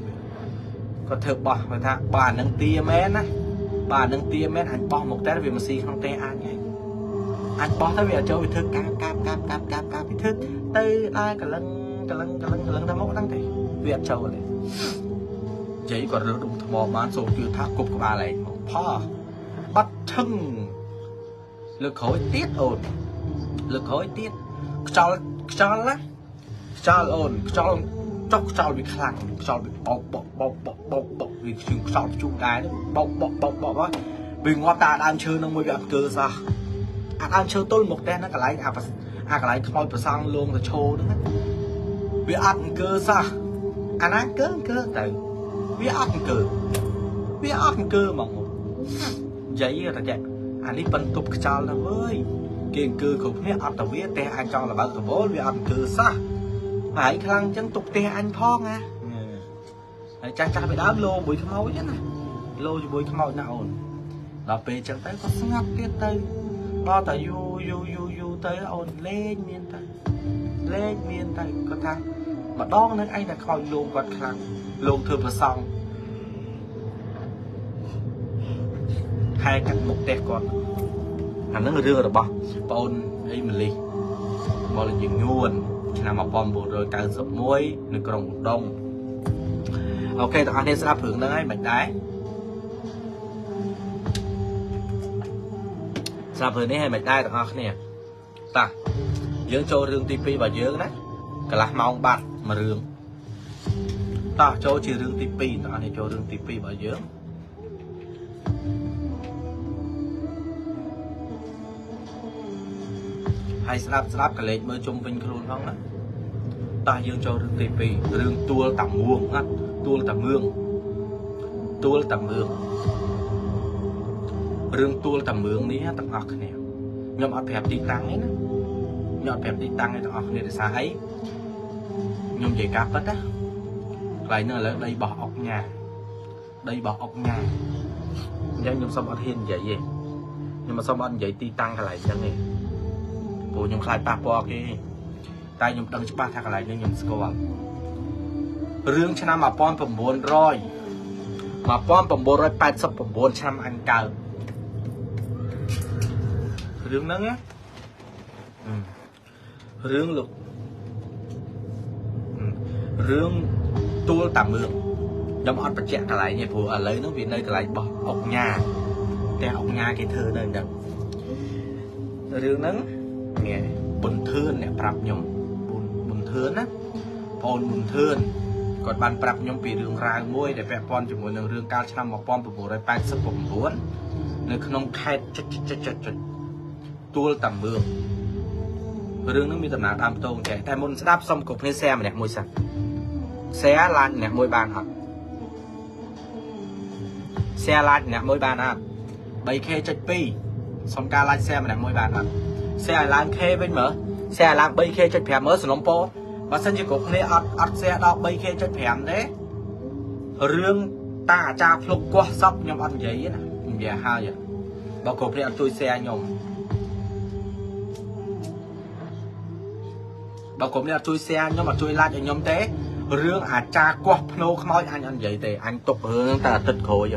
còn thực bỏ người ta bà nâng tia mến á bà nâng tia mến anh bỏ một tết vì mà xì không tê ăn nhỉ anh bỏ tới về chỗ bị thức cạp bị thức tới ai cả lần ta mốc đăng thì viện châu này giấy còn được đúng thọ bán số chưa thác cục của bà này phò bắt thân lực khối tiết ổn lực khối tiết cho ổn cho bị khẳng cho bị bọc vì chúng cho chung cái bọc á vì ngoại ta đang chơi nó mới bị ăn cơ sao ăn chơi tôi một đen nó cả lại không phải sang luôn là trâu nữa vì ăn cơ sao ăn cơ tại vì ăn cơ mà giấy là vậy anh đi phân tục cho là với kiên cơ cũng biết ăn tàu viết te anh cho là bao giờ bố vì ăn cơ sao phải khăn chân tục te anh phong à chắc phải đám lô bụi cái máu chứ này lô bụi cái máu nào ổn là về chẳng thấy có ngắp tiết tây bao tại du tới ổn lên miền tây có thằng mà đó nữa anh là khỏi luôn quạt khăn luôn thường và xong hai cạnh một tẹt còn nó người đưa rồi bao ôn ấy mình đi bao là những nguồn nằm ở bom bộ rồi càng rộng muối nơi còn đông ok tụi anh sẽ áp hưởng đấy mạch đáy sao vừa nãy hay mạch đáy tụi anh nè ta dưỡng cho rương tivi và dưỡng đấy cả là mong bạc mà rương ta cho chỉ rương tivi tụi anh cho rương tivi và dưỡng hay slap cái lệnh mới chung vinh luôn không á ta dương cho rừng tivi rừng tua tầm muông á tua tầm mương rừng tua tầm mương ní tầm ngọc này nhóm ở phép đi tăng ấy nhóm phép đi tăng ấy tầm ngọc này để xa ấy nhóm dây cáp hết á lại nữa là đây bỏ ốc nhà nhóm xong ở hiên vậy gì nhưng mà xong anh vậy ti tăng lại chẳng này bộ nhóm khai pa po kia tay nhóm đăng cho ba thằng lại nên nhóm score rương cho năm mà pon phẩm buồn rồi mà pon phẩm buồn rồi 89 trăm anh cào rương nắng á rương lục rương tua tạm mượn nhóm ăn bạch chẹt lại như phụ ở lấy nó vì nơi lại bỏ ốc nhà cái ốc nhà cái thơ nơi đằng rương nắng nghe buồn thương nè prap nhom buồn thương á pon buồn thương còn ban prap nhom bị đường ra môi để vẽ pon cho mỗi lần rương cao trăm một pon bộ rồi 84នៅក្នុងខេត្តចិត្តទួលតាមឿងរឿងនឹងមានដំណើរដើមតោងចេះតែមុនស្ដាប់សុំគ្រប់គ្នាแชร์ម្នាក់មួយសិនshare like ម្នាក់មួយបានអត់ share like ម្នាក់មួយបានអត់ 3k ចុច2សុំការ like share ម្នាក់មួយបានអត់ share ឲ្យឡើង k វិញមើល share ឲ្យឡើង 3k ចុច5មើលសំណុំពរបើសិនជាគ្រប់គ្នាអត់ share ដល់ 3k ចុច5ទេរឿងតាអាចារ្យភ្លុកគាស់សពខ្ញុំអត់និយាយណានិយាយហើយបើគ្រប់គ្នាអត់ជួយ share ខ្ញុំបើគ្រប់គ្នាអត់ជួយ share ខ្ញុំអត់ជួយ like ឲ្យខ្ញុំទេរឿងអាចារ្យគាស់ភ្នោខ្មោចអញអត់និយាយទេអញទុករឿងតែអាទិត្យក្រោយ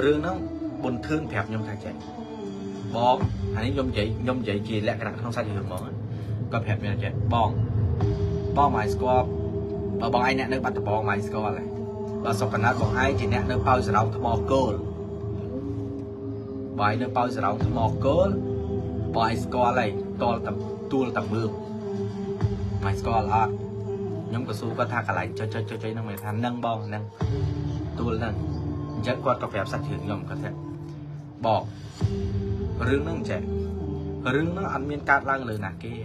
រឿងហ្នឹងប buồn thương thẹp nhom thay chạy bom anh nhom vậy chỉ lẽ cái không sai gì được món có thẹp như chạy bom mày score bom anh nè nước bắt bom mày score này và sau cái bom ai chỉ nè nước bao giờ đâu thò cơ bài nước bao giờ đâu thò cơ bài score này to tầm mương mày score là nhóm của su có tha cả lại chơi nó mày than nâng bom nâng tua nâng chắc qua cà phê sạch hiện nhóm có thể bỏ rương nó chạy rương nó ăn miên cát lang lời nà kia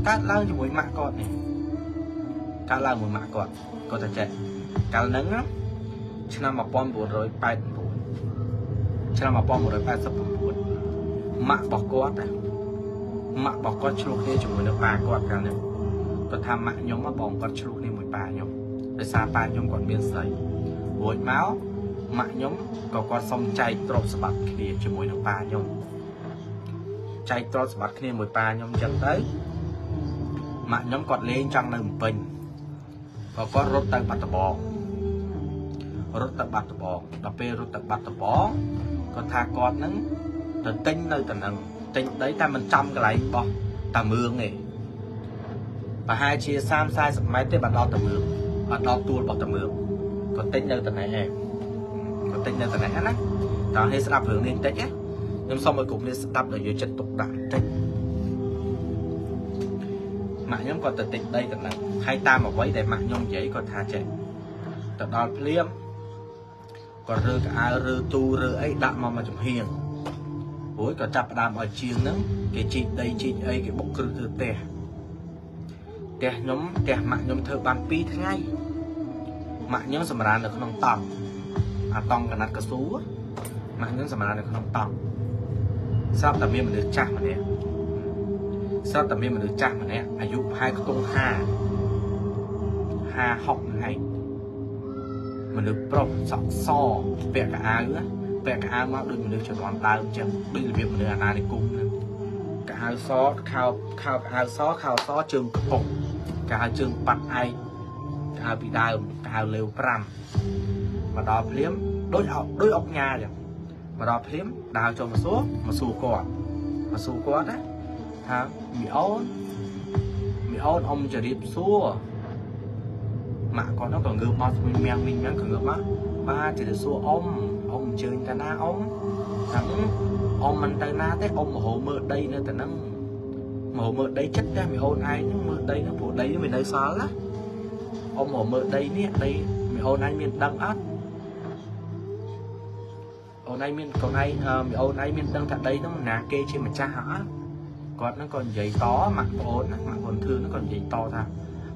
cát lang cho mỗi mạ con này cát lang mỗi mạ con có thể chạy cát nâng á cho nên mà bom buồn rồi bay buồn cho nên mà bom buồn rồi bay sắp buồn mạ bỏ con à mạ bỏ con chụp đi chụp được ba con cả nữa có tham mạ nhóm mà bom con chụp đi mỗi ba nhóm để xa ba nhóm còn miên sấy buổi máu mạ nhóm có con sông chay trộn sập bạc kia cho mỗi được ba nhóm chay trộn sập bạc kia mỗi ba nhóm chân tới mạ nhóm còn lên trong nơi bình và có rốt tay bắt bò đập bê rốt tay bắt bò có tha con nứng từ tinh nơi từ nằng tinh đấy ta mình trăm cái này bò tà mương này và hai chia sam sai mấy tới bạn đo tà mương bạn đo tua bò tà mương còn tinh nơi từ này em còn tinh nơi từ này á tao hay sẽ đạp hướng lên tích á nhưng xong rồi cũng nên đạp ở dưới chân tục đại tích mạng nhóm còn từ tỉnh đây từ này hai ta mà quấy để mạng nhóm giấy còn thà chạy từ đó liêm còn rơ cả rơ tu rơ ấy đạm mà chụp hiền bối còn chặt đàm ở chiên nữa cái chị đây chị ấy cái bốc cử từ tè nhóm tè mạng nhóm thơ ban pi thế ngay mạng nhóm sầm rán được không tòng tòng cái nát cá sú mạng nhóm sầm rán được không tòng sao tầm miên mình được chạm mà nè sao tầm miên mình được chạm mà nèอายุhai công hà học hay mình được pro sọc so vẽ cả áo mà đôi mình được chuẩn đoán đau chân đây là việc mình được anh này cung cả áo xó khao áo xó trường cục cả áo trường bắt ai cả áo bị đau cả áo lều pram mà đo liếm đôi ốc nhà rồi mà đo liếm đào cho một số cỏ đấy ha bị ôn ông chờ điệp xua mà con nó còn ngược mà mình còn ngược mà ba chỉ là xua ông chơi ta na ông thằng ông mình ta na thế ông mà hồ mơ đây nữa ta nâng mà hồ mơ đây chất ra mình ôn ai nó mơ đây nó bộ đây nó mình đây xóa lá ông hồ mơ đây nè đây mình ôn ai mình đăng át ôn ai mình còn ai mình ôn ai mình đăng thật đây nó nà kê trên mặt cha hả còn nó còn giấy to mặt ôn thư nó còn giấy to thà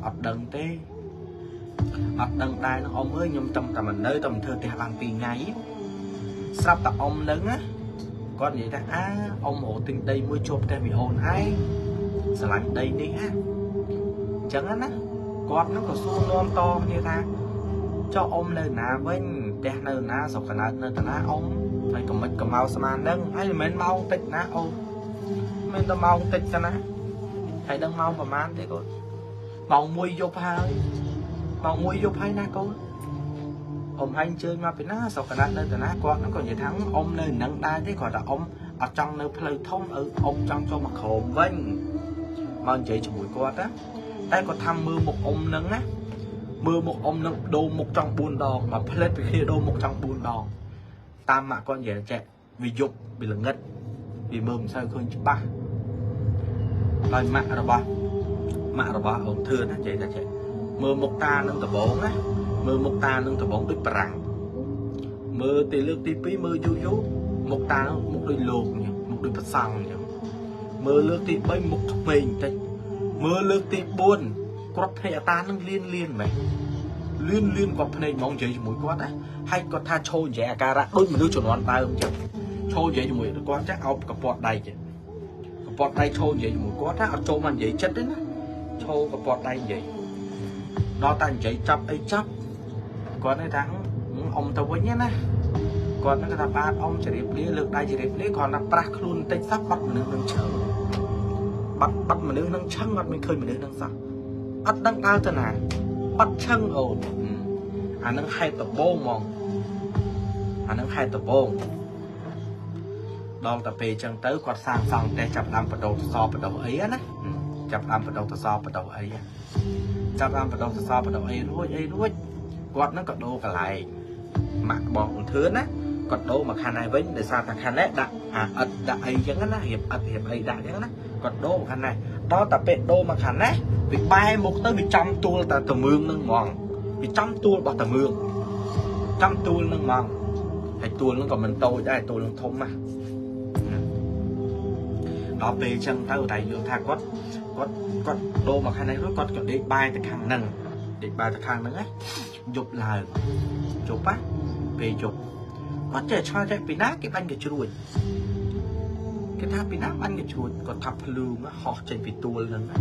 ọt đằng tê ọt đằng tai nó ông ơi nhung tâm tầm mình nơi tầm thơ thì bằng tiền ngày sắp tập ông lớn á con vậy ta ông hộ tinh đây mới chụp tay bị ồn ai sẽ lạnh đây đi á chẳng á con nó còn xuống non to như ta cho ông lên nà bên đẹp nơi ná sọc cả nơi ta ông phải cầm mình cầm mau xem nâng hay là mình mau tích ná ông mình tao mau tích cho ná hay đang mau và man thế con mau mui vô hai na con ông anh chơi mà phải ná sọc cả nơi ta ná con nó còn vậy thắng ông nơi nâng đai thế còn là ông ở trong nơi plei thông ở ông trong cho mặt hồn vinh mà chị cho buổi qua đó đây có thăm mưa một ông nâng á mưa một ông nâng đô một trong buôn đòn mà plei khi đô một trong buôn đòn tam mạ con về chạy vì dục vì là ngất vì mồm sao khơi chứ ba lời mạ rồi ba ông thưa nó chạy ra chạy mưa một ta nâng tờ bốn á mưa một ta nâng tờ bốn đôi bằng mưa tì lược tì pí mưa du một ta một đôi lột nhỉ một đôi vật xăng nhỉ mưa lược tì bay một thục mình đây mưa lược tì buồn có thể ta nâng liên mày liên có này mong chơi mũi quát á hay có tha trôi dẻ cà ra đôi mình đưa chuẩn đoán tay không chứ trôi dẻ mũi quát chắc ao cặp bọt đây chứ cặp bọt đây trôi dẻ mũi quát á trôi mình dậy chất đấy nè trôi cặp bọt đây vậy nó ta chạy chấp ấy chấp còn cái thằng ông tao với nhá nè còn nó ta ba ông chỉ đẹp lý lực đây chỉ đẹp lý còn là bạc luôn tay sắp bắt mình nâng chờ bắt mình nâng chân bắt mình khơi mình nâng sao bắt đăng tao thế nào bắt chân ồn anh nâng hai tập bông mong anh nâng hai tập bông đo tập về chân tới quạt sang xong để chập làm bắt đầu so bắt đầu ấy á chập làm bắt đầu so bắt đầu ấy chập làm bắt đầu so bắt đầu ấy luôn quạt nó còn đô cả lại mặc bọn thứ á còn đô mà khăn này với để sao thằng khăn đấy đã đã ấy chẳng á hiệp ấy đã chẳng á còn đô mà khăn này đó tập về đô mà khăn đấy bị bay một tới bị trăm tua tại tầm mương nâng mòn bị trăm tua bỏ tầm mương trăm tua nâng mòn hay tua nó còn mình tôi đây tôi nó thông mà đó về chân tao thầy vô thang quát đô mà khăn này rồi quát để bay từ khăn nâng để bay từ khăn nâng ấy chụp là chụp á về chụp có thể cho chạy bị nát cái bánh cái chuột cái tháp bị nát bánh cái chuột còn tháp lưu nó họ chạy bị tua lên á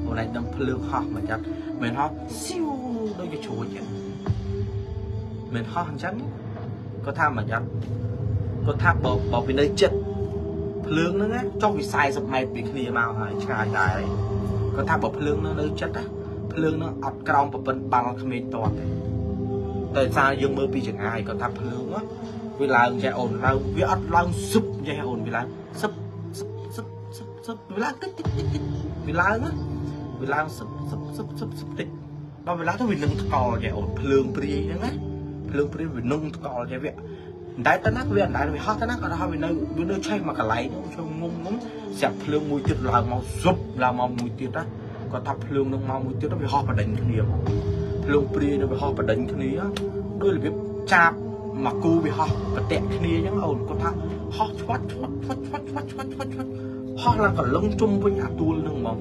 hôm nay đâm lưu họ mà chắc mình họ siêu đôi cái chuột vậy mình họ trắng có tháp mà chắc có tháp bỏ về nơi chết lương nó á cho bị sai sập mày bị kia màu hả trái đại có tháp bỏ lương nó nơi chết á lương nó ọt còng và bên bằng không nên toàn tại sao dương mơ bị chẳng ai có tháp lương á vì là chạy ồn lao vì ọt lao sụp chạy ồn vì là sụp vì là tích vì là á vì là sụp tích đó vì là nó vì nâng cò chạy ồn lương pri nữa á lương pri vì nâng cò chạy vậy đại ta nát viện đại vì hot ta nát ở đó vì nơi chơi mà cả lấy nó chơi ngung sẹp lương mùi tiệt là màu sụp là màu mùi tiệt á còn thắp lương nó màu mùi tiệt nó bị ho và đánh cái niệm lương pri nó bị ho và đánh cái niệm đôi là biết chạp mà cô bị ho và tẹt cái niệm những ồn có thắp ho choát ho là còn lông chung với nhà tu lưng màu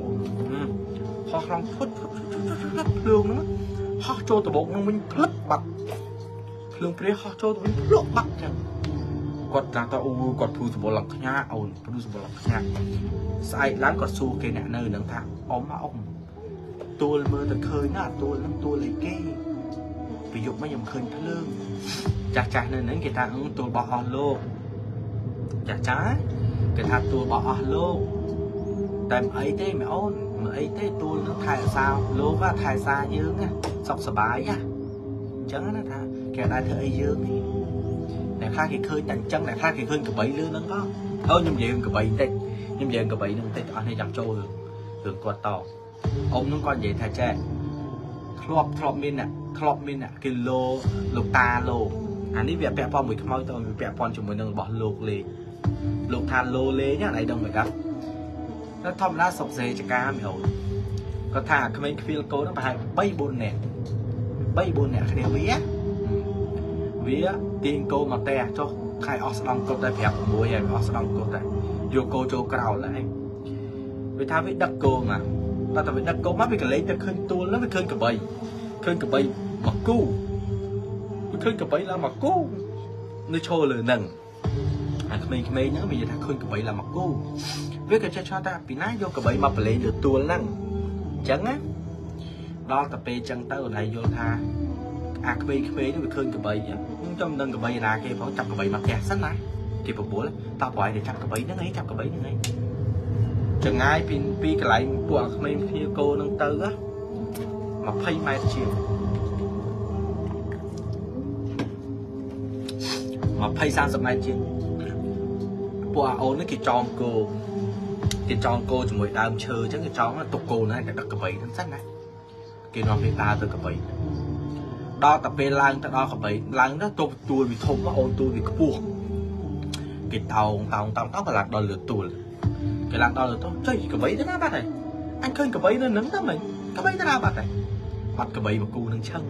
ho lòng phút lương nó ho cho tụi bộ nó mình lấp bật lương pri ho cho tụi mình lấp bật chẳng quật là tao quật thu sụp lọc nha ồn thu sụp lọc nha sai láng quật xu cái nè nơi nâng thang ốm mà ông tôi mơ từ khơi nè tôi lấy kê ví dụ mấy dòng khơi thắt lương chả nên đến người ta cũng tôi bỏ lô chả người ta tôi bỏ lô tại ấy thế mẹ ôn mà ấy thế tôi nó thay sao lô và thay xa dương á sọc sờ bái á chẳng nó thà kẻ đại thợ ấy dương đi để khác thì khơi đánh chân để khác thì khơi cái bẫy lươn nó có thôi nhưng vậy cái bẫy tết nhưng vậy cái bẫy nó tết anh hay chạm trâu đường quạt to ông nó còn vậy thà che thọp min nè kilo lục ta lô anh đi vẽ pon mùi khói tôi vẽ pon chúng mình đang bỏ lục tha lô lê nhá này đông vậy đó nó thom lá sọc dê cho cá mèo có thà cái mấy cái cô nó phải bay bồn nè cái điều vía tiền cô mà te cho khai osdong cô ta phèo mùi hay osdong cô ta vô cô cho cào lại vì tha với đất cô mà ta phải đất cô mắt vì cái lấy được khơi tua nó mới khơi cả bầy mà cu khơi cả bầy là mà cu nó cho lời nằng mình nữa bây giờ ta khơi cả bầy là mà cu với cái cho ta bị nát vô cả bầy mà phải lấy được tua nằng chẳng á đó tập pe chân tới ở đây vô tha à cái bầy nó bị khơi cả bầy trong nâng cả bầy là cái pháo chặt cả bầy mà kẹt sẵn này thì phục bố tao gọi để chặt cả bầy nó ngay chẳng ai pi cái lại của mình phía cô nâng tư á mà phay mai chiều mà phay sang sập mai chiều của ôn nó cái tròn cô chỉ mới đam chơi chứ cái tròn nó tục cô này đặt cả bầy nó sẵn này cái nó bị ta từ cả bầy đo tập về lang ta đo cả bầy lang nó tôi bị thông nó ôn tôi bị cái buộc cái tàu phải lạc đo lượt tôi cái lạc đo lượt tôi chơi gì cả bầy thế nào bạn này anh khơi cả bầy nó nứng đó mình cả bầy thế nào bạn này bắt cả bầy mà cu nâng chân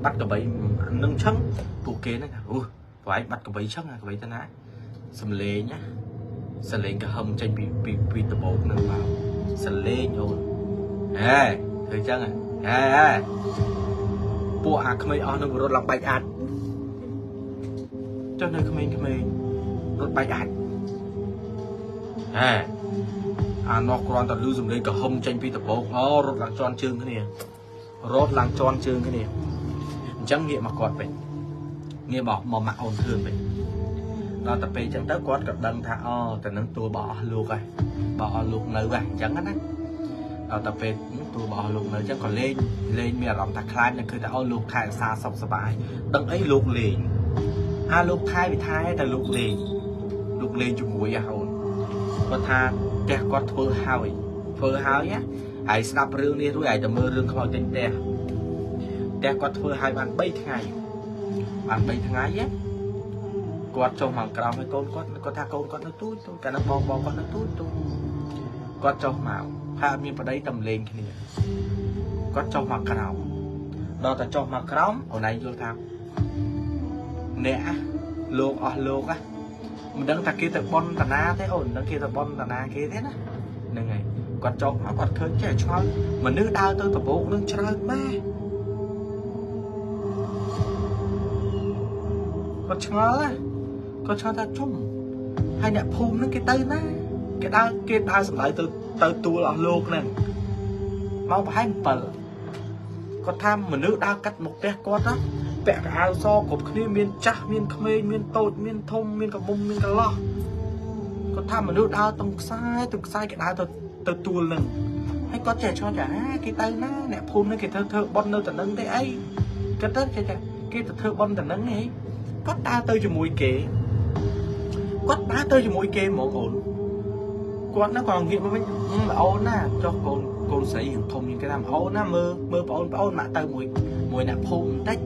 bắt cả bầy nâng chân cụ kế này phải bắt cả bầy chân à cả bầy thế nào sầm lê nhá sầm lê cả hầm trên bị tập bộ nâng vào sầm lê rồi ê thời chân à bộ à không mấy on nó vừa làm bài ăn cho nên không mấy rốt bài ăn nó còn tao lưu dùng đây cả hông tranh pi tập bộ rốt làng tròn chương cái này chẳng nghĩa mà quạt vậy nghĩa bỏ màu mặc ổn thường vậy nó tập về chẳng tới quát gặp đăng thà từ nâng tua bỏ luộc nơi vậy chẳng á nó tập về tua bỏ luộc nơi chẳng còn lên mẹ lòng thà khai là cứ đã luộc khai xa sọc sờ bài đăng ấy luộc liền luộc khai bị thai là luộc lên chụp mũi à ôn có tha trẻ có phơ hào nhá hãy snap rương đi rồi hãy tầm mơ rương khỏi tên trẻ có phơ hai bạn 3 ngày nhé quạt trong hàng cào hay con tha con nó túi cả nó bò con nó túi quạt trong màu pha miếng vào đấy tầm lên kia quạt trong hàng cào đó là trong hàng cào ở này vô tham nè lô á mình đang ta kia tập bon tà na thế ổn đang kia tập bon tà na kia thế đó nè ngày quạt trong mà quạt khơi trẻ cho mà nước đau tôi tập bộ nước chơi ba có cho ta chung hai nè phun nó cái tay na cái đau sầm lại từ tua là lột nè mau phải bẩn có tham mà nước đau cắt một té con đó vẽ cả áo so cột kia miên chắc miên khmê miên tột miên thông miên cả bông miên cả lo có tham mà nước đau từng sai cái đau từ tua lần hay có trẻ cho cả cái tay na nè phun nó cái thơ bon nơi tận nâng thế ấy cái tết cái thơ bon tận nâng ấy có đá tới cho mũi kế một ổn con nó còn nghiệm với mà ôn á cho con sẽ hiện thông những cái làm ôn á mơ ôn mà tới mũi nạp phun tách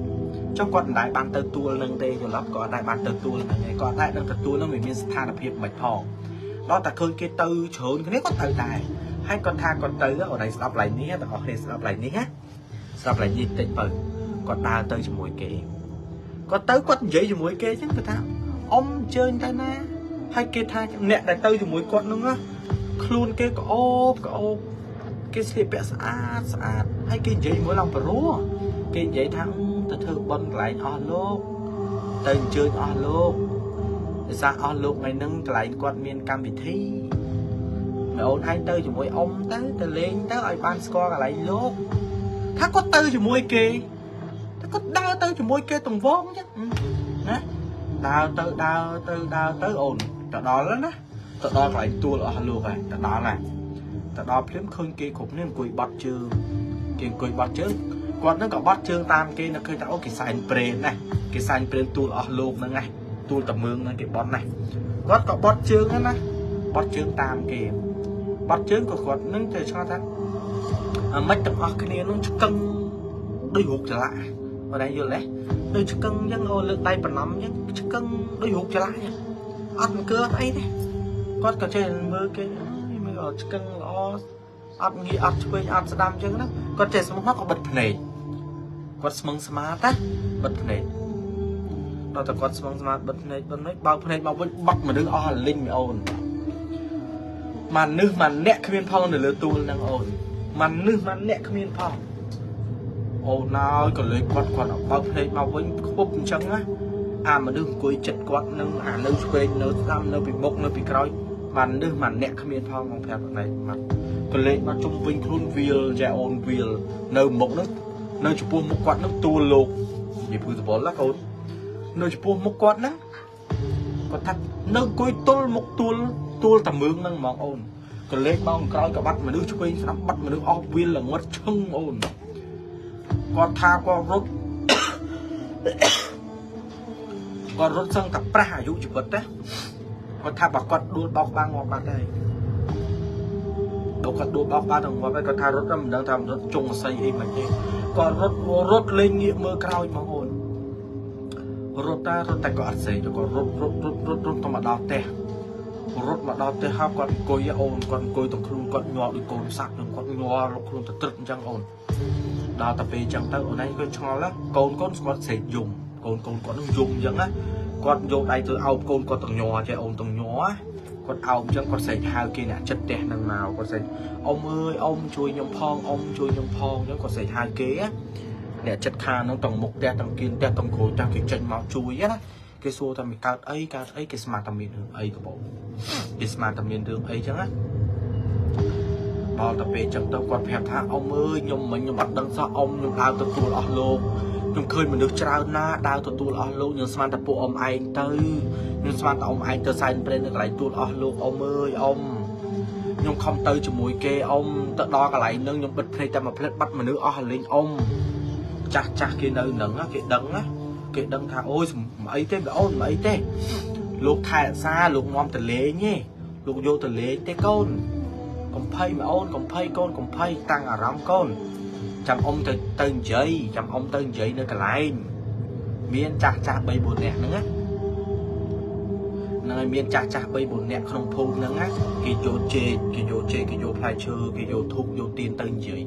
cho con đại ban tới tua nâng tê cho lắm có đại ban tới tua này có đại đang tới tua nó mình tha đặc biệt mạch thòng đó ta khơi cái tư trốn cái nếu có tư tài hay con tha con tư ở đây sắp lại ní ở đây sắp lại gì tết bự con đá tới cho mũi kế có tới quất vậy cho mũi kê chứ người ta ông chơi ta na hay kê tha nè đại tới cho mũi quất đúng không luôn kê có ô cái xe bẹ sạch hay kê vậy mỗi lòng phải rúa kê vậy thằng từ thử bận lại lô tên chơi lô ra lô ngày nâng lại quật miền cam bị thi mẹ ôn hay tới cho mũi ông tới từ lên tới ai ban score lại lô thằng có tới cho mũi kê có đau tới cho mũi kê tùng vốn chứ đau tới ồn tao đó đó tao đó phải tua là luôn rồi tao đó phím khơi kê khủng nên cùi bọt chứ còn nó có bọt chương tam kê nó khơi tao cái sign brain này cái sign brain tua là luôn nữa ngay tua tầm mương này cái bọt này có bọt chương đó nè bọt chương tam kê bọt chương của con nó thì cho ta mấy tầm cái này nó cân đôi hụt trở lại ở đây vừa lấy đôi chút cân dân ô lực tay phần nắm nhưng chút cân đôi hụt trở lại ăn cơ ấy đấy có cả trên mơ cái mới ở chút cân lo ăn nghĩ ăn chơi ăn sẽ đam chứ đó có trên sông nó có bật này có smart smart á bật này đó là có smart bật này bao này bao bắt mà đứng linh ồn mà nước mà nẹt khuyên phong để lừa tu đang ồn mà nước mà nẹt khuyên phong ô nào còn lấy quạt bao này bao với bốc trắng á mà đừng cùi chật quạt nâng nâng quên nâng tam nâng bị bốc nâng bị còi mà nâng mà nẹt khăm yên phong bằng phèo này mà còn lấy mà trung vinh luôn viền trẻ ôn viền nâng một nước nâng chụp buông một quạt nước tua lột vì vừa từ bốn lá ôn nâng chụp buông một quạt nữa còn thật nâng cùi tua một tua tầm mương nâng mong ôn còn lấy bao còi cả bắt mà nước chụp vinh bắt mà nước off viền là mất chân ôn con tha con rốt sang tập pra dụ chụp vật đấy con tha bảo con đua bọc ba ngọn bạc đây đâu con đua bọc ba đồng ngọn với con tha rốt mình đang làm rốt trùng xây im mình đi con rốt lên nghĩa mơ cao mà hồn rốt ta có ăn gì cho con rốt tao mà đào tè rốt mà đào tè ha con coi ồn con coi tao không con nhọ đi con sạc đừng con nhọ lúc không ta trật chẳng ồn đó tập về chẳng tới ở đây con cho là con sẽ dùng con dùng chẳng á con vô đây từ ao con từng nhỏ chơi ông từng nhỏ con ao chẳng con sẽ hai kia nè chất đẹp năng nào con sẽ ông ơi ông chui nhom phong chứ con sẽ hai kế nè chất kha nó tầng mục đẹp tầng kiên đẹp tầng khối tầng cái chân máu chui á cái xô tầm cao ấy cái smart tầm miền đường ấy của bộ cái smart tầm miền đường ấy chẳng á bao tập về chẳng tao còn phèo tha ông ơi nhưng bắt đằng sau ông nhưng đào tụi tôi ở lô nhưng khơi mình được trao na đào tụi tôi ở lô nhưng smart tập bộ ông anh tới nhưng smart ông anh tới sai bên được lại tôi ở lô ông ơi ông nhưng không tới cho mũi kê ông tự đo cả lại nâng nhưng bật play ta mà play bắt mà nước ở lên ông chắc kia nơi nâng á cái đấng tha ôi mấy thế ôn mấy thế លោកថែរក្សាលោកនាំទៅលេងទេលោកយកទៅលេងទេកូនកុំភ័យមកអូនកុំភ័យកូនកុំភ័យតាំងអារម្មណ៍កូនចាំអ៊ំទៅនិយាយចាំអ៊ំទៅនិយាយនៅកន្លែងមានចាស់3 4នាក់ហ្នឹងណានឹងឲ្យមានចាស់3 4នាក់ក្នុងភូមិហ្នឹងណាគេយកចេកគេយកផ្លែឈើគេយកធូបយកទៀនទៅនិយាយ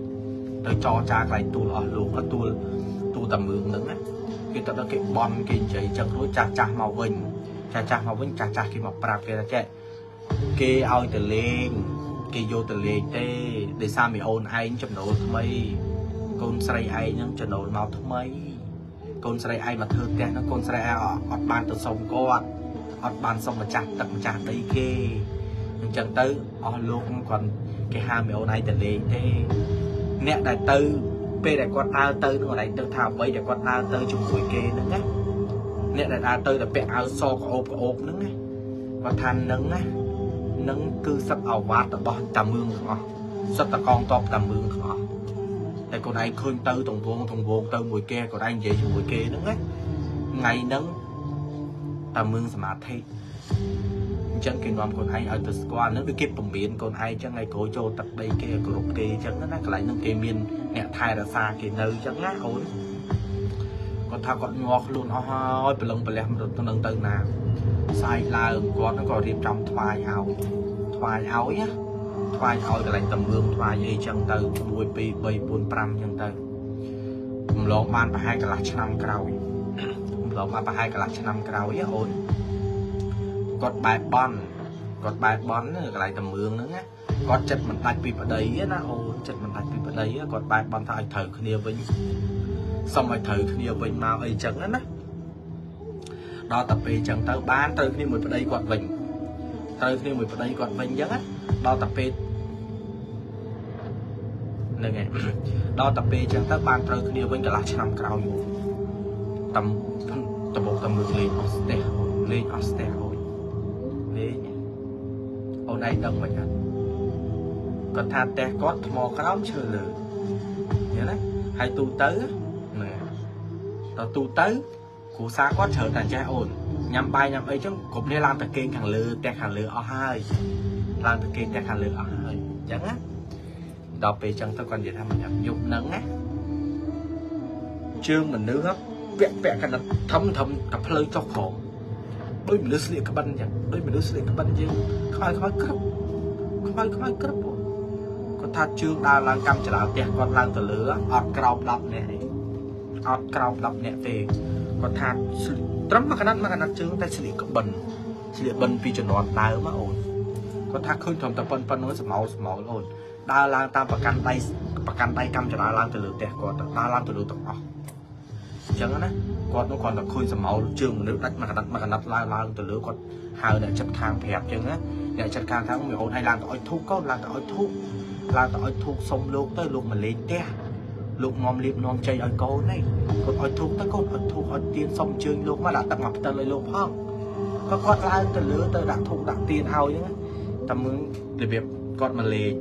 ទៅចរចាកន្លែងទូលអស់លោកទូលតាមឿងហ្នឹងណាគេទៅដល់គេបន់គេនិយាយចឹងរួចចាស់មកវិញចាស់មកវិញចាស់គេមកប្រាប់គេថាចេះគេឲ្យទៅលេងគេយកទៅលេងទេដោយសារមីអូនឯងចំណូលថ្មីកូនស្រីឯងហ្នឹងចំណូលមកថ្មីកូនស្រីឯងមកធ្វើផ្ទះហ្នឹងកូនស្រីឯងអត់បានទៅសុំគាត់អត់បានសុំម្ចាស់ទឹកម្ចាស់ដីគេអញ្ចឹងទៅអស់លោកគាត់គេហៅមីអូនឯងទៅលេងទេអ្នកដែលទៅពេលដែលគាត់ដើរទៅនឹងអីទៅថាអ្វីដែលគាត់ដើរទៅជាមួយគេហ្នឹងណាអ្នកដែលដើរទៅតែពាក់អាវសក្អូបហ្នឹងណាគាត់ថានឹងគឺសិតអាវ៉ាត់របស់តាមឿងទាំងអស់សិតតកងតបតាមឿងទាំងអស់តែខ្លួនឯងឃើញទៅទង្វងទៅមួយគេខ្លួនឯងនិយាយជាមួយគេហ្នឹងណាថ្ងៃហ្នឹងតាមឿងសមាធិអញ្ចឹងគេនាំខ្លួនឯងឲ្យទៅស្គាល់ហ្នឹងវាគេពំមានខ្លួនឯងអញ្ចឹងឲ្យគ្រូចូលទឹកដីគេគ្រប់គេអញ្ចឹងណាកន្លែងហ្នឹងគេមានអ្នកថែរក្សាគេនៅអញ្ចឹងណាអូនគាត់ថាគាត់ងាស់ខ្លួនអស់ហើយប្រឡឹងប្រលះទៅនឹងទៅណាសាយឡើងគាត់ហ្នឹងក៏រៀបចំថ្វាយឲ្យកន្លែងតំងឿងថ្វាយអីចឹងទៅ1 2 3 4 5ចឹងទៅម្លងបានប្រហែលកន្លះឆ្នាំក្រោយអូនគាត់បែបបន់កន្លែងតំងឿងហ្នឹងណាគាត់ចិត្តមិនដាច់ពីប្តីណាអូនចិត្តមិនដាច់ពីប្តីគាត់បែបបន់ថាឲ្យត្រូវគ្នាវិញសុំឲ្យត្រូវគ្នាវិញមកអីចឹងណាដល់តែពេលចឹងទៅបានត្រូវគ្នាមួយប្តីគាត់វិញអញ្ចឹងដល់តែពេលហ្នឹងហើយដល់តែពេលចឹងទៅបានត្រូវគ្នាវិញកន្លះឆ្នាំក្រោយតំមើលលេងអស់ស្ទះអូនលេងអូនឯងដឹងមិនអត់គាត់ថាផ្ទះគាត់ថ្មក្រោមឈើលើឃើញណាហើយទូទៅហ្នឹងដល់ទូទៅគ្រូសាគាត់ច្រើនតែចេះអូនញ៉ាំបាយញ៉ាំអីចឹងគ្រប់នេះឡើងតែគេងខាងលើផ្ទះខាងលើអស់ហើយឡើងតែគេងផ្ទះខាងលើអស់ហើយអញ្ចឹងណាដល់ពេលចឹងទៅគាត់និយាយថាមិនយប់ហ្នឹងណាជើងមនុស្សពាក់កណ្ដាត់ធំតែផ្លូវចុះក្រោមដូចមនុស្សស្លៀកក្បិនចឹងដូចមនុស្សស្លៀកក្បិនយើងខ្មៅក្រឹបគាត់ថាជើងដើរឡើងកម្មចរាផ្ទះគាត់ឡើងទៅលើអត់ក្រោម10នាក់ទេគាត់ថាត្រឹមមួយកណ្ដាត់ជើងតែស្លៀកក្បិនពីជំនាន់ដើមអូនគាត់ថាឃើញត្រឹមតែប៉ុណ្្នឹងស្មោអូនដើរឡើងតាមប្រកាន់ដៃកម្មចរាឡើងទៅលើផ្ទះគាត់ដើរឡើងទៅលើទាំងអស់អញ្ចឹងណាគាត់នោះគាត់តែឃើញស្មោជើងមនុស្សដាច់មួយកណ្ដាត់ឡើងទៅលើគាត់ហៅអ្នកចិត្តខាងប្រាប់អញ្ចឹងណាអ្នកចិត្តខាងថាអូនឯងឡើងទៅអុជធូបកូនឡើងទៅអុជធូបសុំលោកទៅលោកមកលេងផ្ទះលោកងំលៀបនាំជ័យឲ្យកូនហ្នឹងគាត់អុជធូបទៅកូនអុជធូបអុជទៀនសុំជើញលោកមកដាក់ទឹកមកផ្ទិលឲ្យលោកផងគាត់ឡើងទៅលើទៅដាក់ធូបដាក់ទៀនឲ្យហ្នឹងតែមើលរបៀបគាត់មកលេង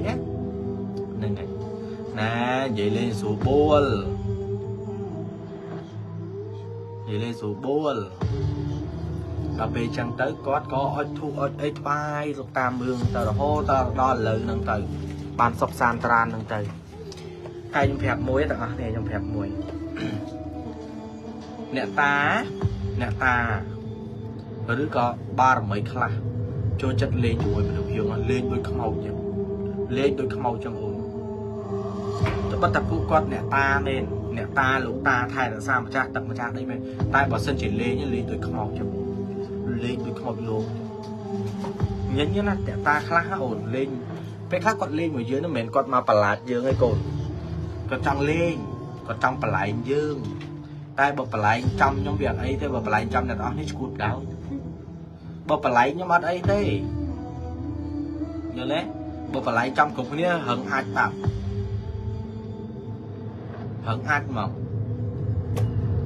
ណាហ្នឹងហើយណានិយាយលេងស្រួលបួលដល់ពេលចឹងទៅគាត់ក៏អុជធូបអុជអីថ្វាយលោកតាមឿងទៅរហូតដល់ឥឡូវហ្នឹងទៅបានសុខសាន្តរានហ្នឹងទៅហើយខ្ញុំប្រាប់មួយទាំងអស់គ្នាខ្ញុំប្រាប់មួយអ្នកតាឬក៏បារមីខ្លះចូលចិត្តលេងជាមួយមនុស្សយើងលេងដូចខ្មោចចឹងអូនតែប៉ុន្តែពួកគាត់អ្នកតាលោកតាថែរក្សាម្ចាស់ទឹកម្ចាស់ដីមែនតែបើសិនជាលេងដូចខ្មោចចឹងលេងដូចខ្មោចលោកញញណាអ្នកតាខ្លះអូនលេងពេលខ្លះគាត់លេងមួយយើងហ្នឹងមិនមែនគាត់មកបន្លាចយើងឯងកូនគាត់ចង់លេងគាត់ចង់បន្លែងយើងតែបើបន្លែងចំខ្ញុំវាអត់អីទេបើបន្លែងចំអ្នកនរនេះឈួតដោបើបន្លែងខ្ញុំអត់អីទេយល់ទេបើបន្លែងចំគ្រប់គ្នារឹងអាចបាប់មក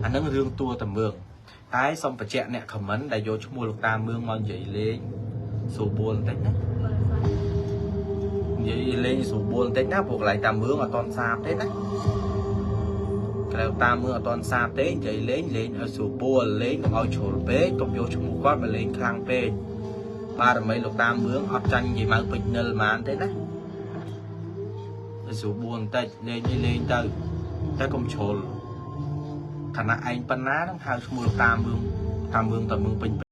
អានឹងរឿងតួតមើងតែសូមបញ្ជាក់អ្នកខមមិនដែលយកឈ្មោះលោកតាមឿងមកនិយាយលេងស្រួលបួលបន្តិចណានិយាយលេងស្រួលបួលបន្តិចណាព្រោះកន្លែងតាមឿងអត់តន់សាបទេណា ក្រៅតាមមើលអត់តន់សាទេនិយាយលេងឲ្យស្រួលបួលលេងកុំឲ្យជ្រុលពេកកុំយកឈ្មោះគាត់មកលេងខ្លាំងពេកបារមីលោកតាមមើលអត់ចាញ់និយាយមកពេញនិលហ្មងទេណាឲ្យស្រួលបួលបន្តិចលេងទៅកុំជ្រុលខណៈឯងប៉ុណ្ណានឹងហៅឈ្មោះលោកតាមមើលតើមើលពេញ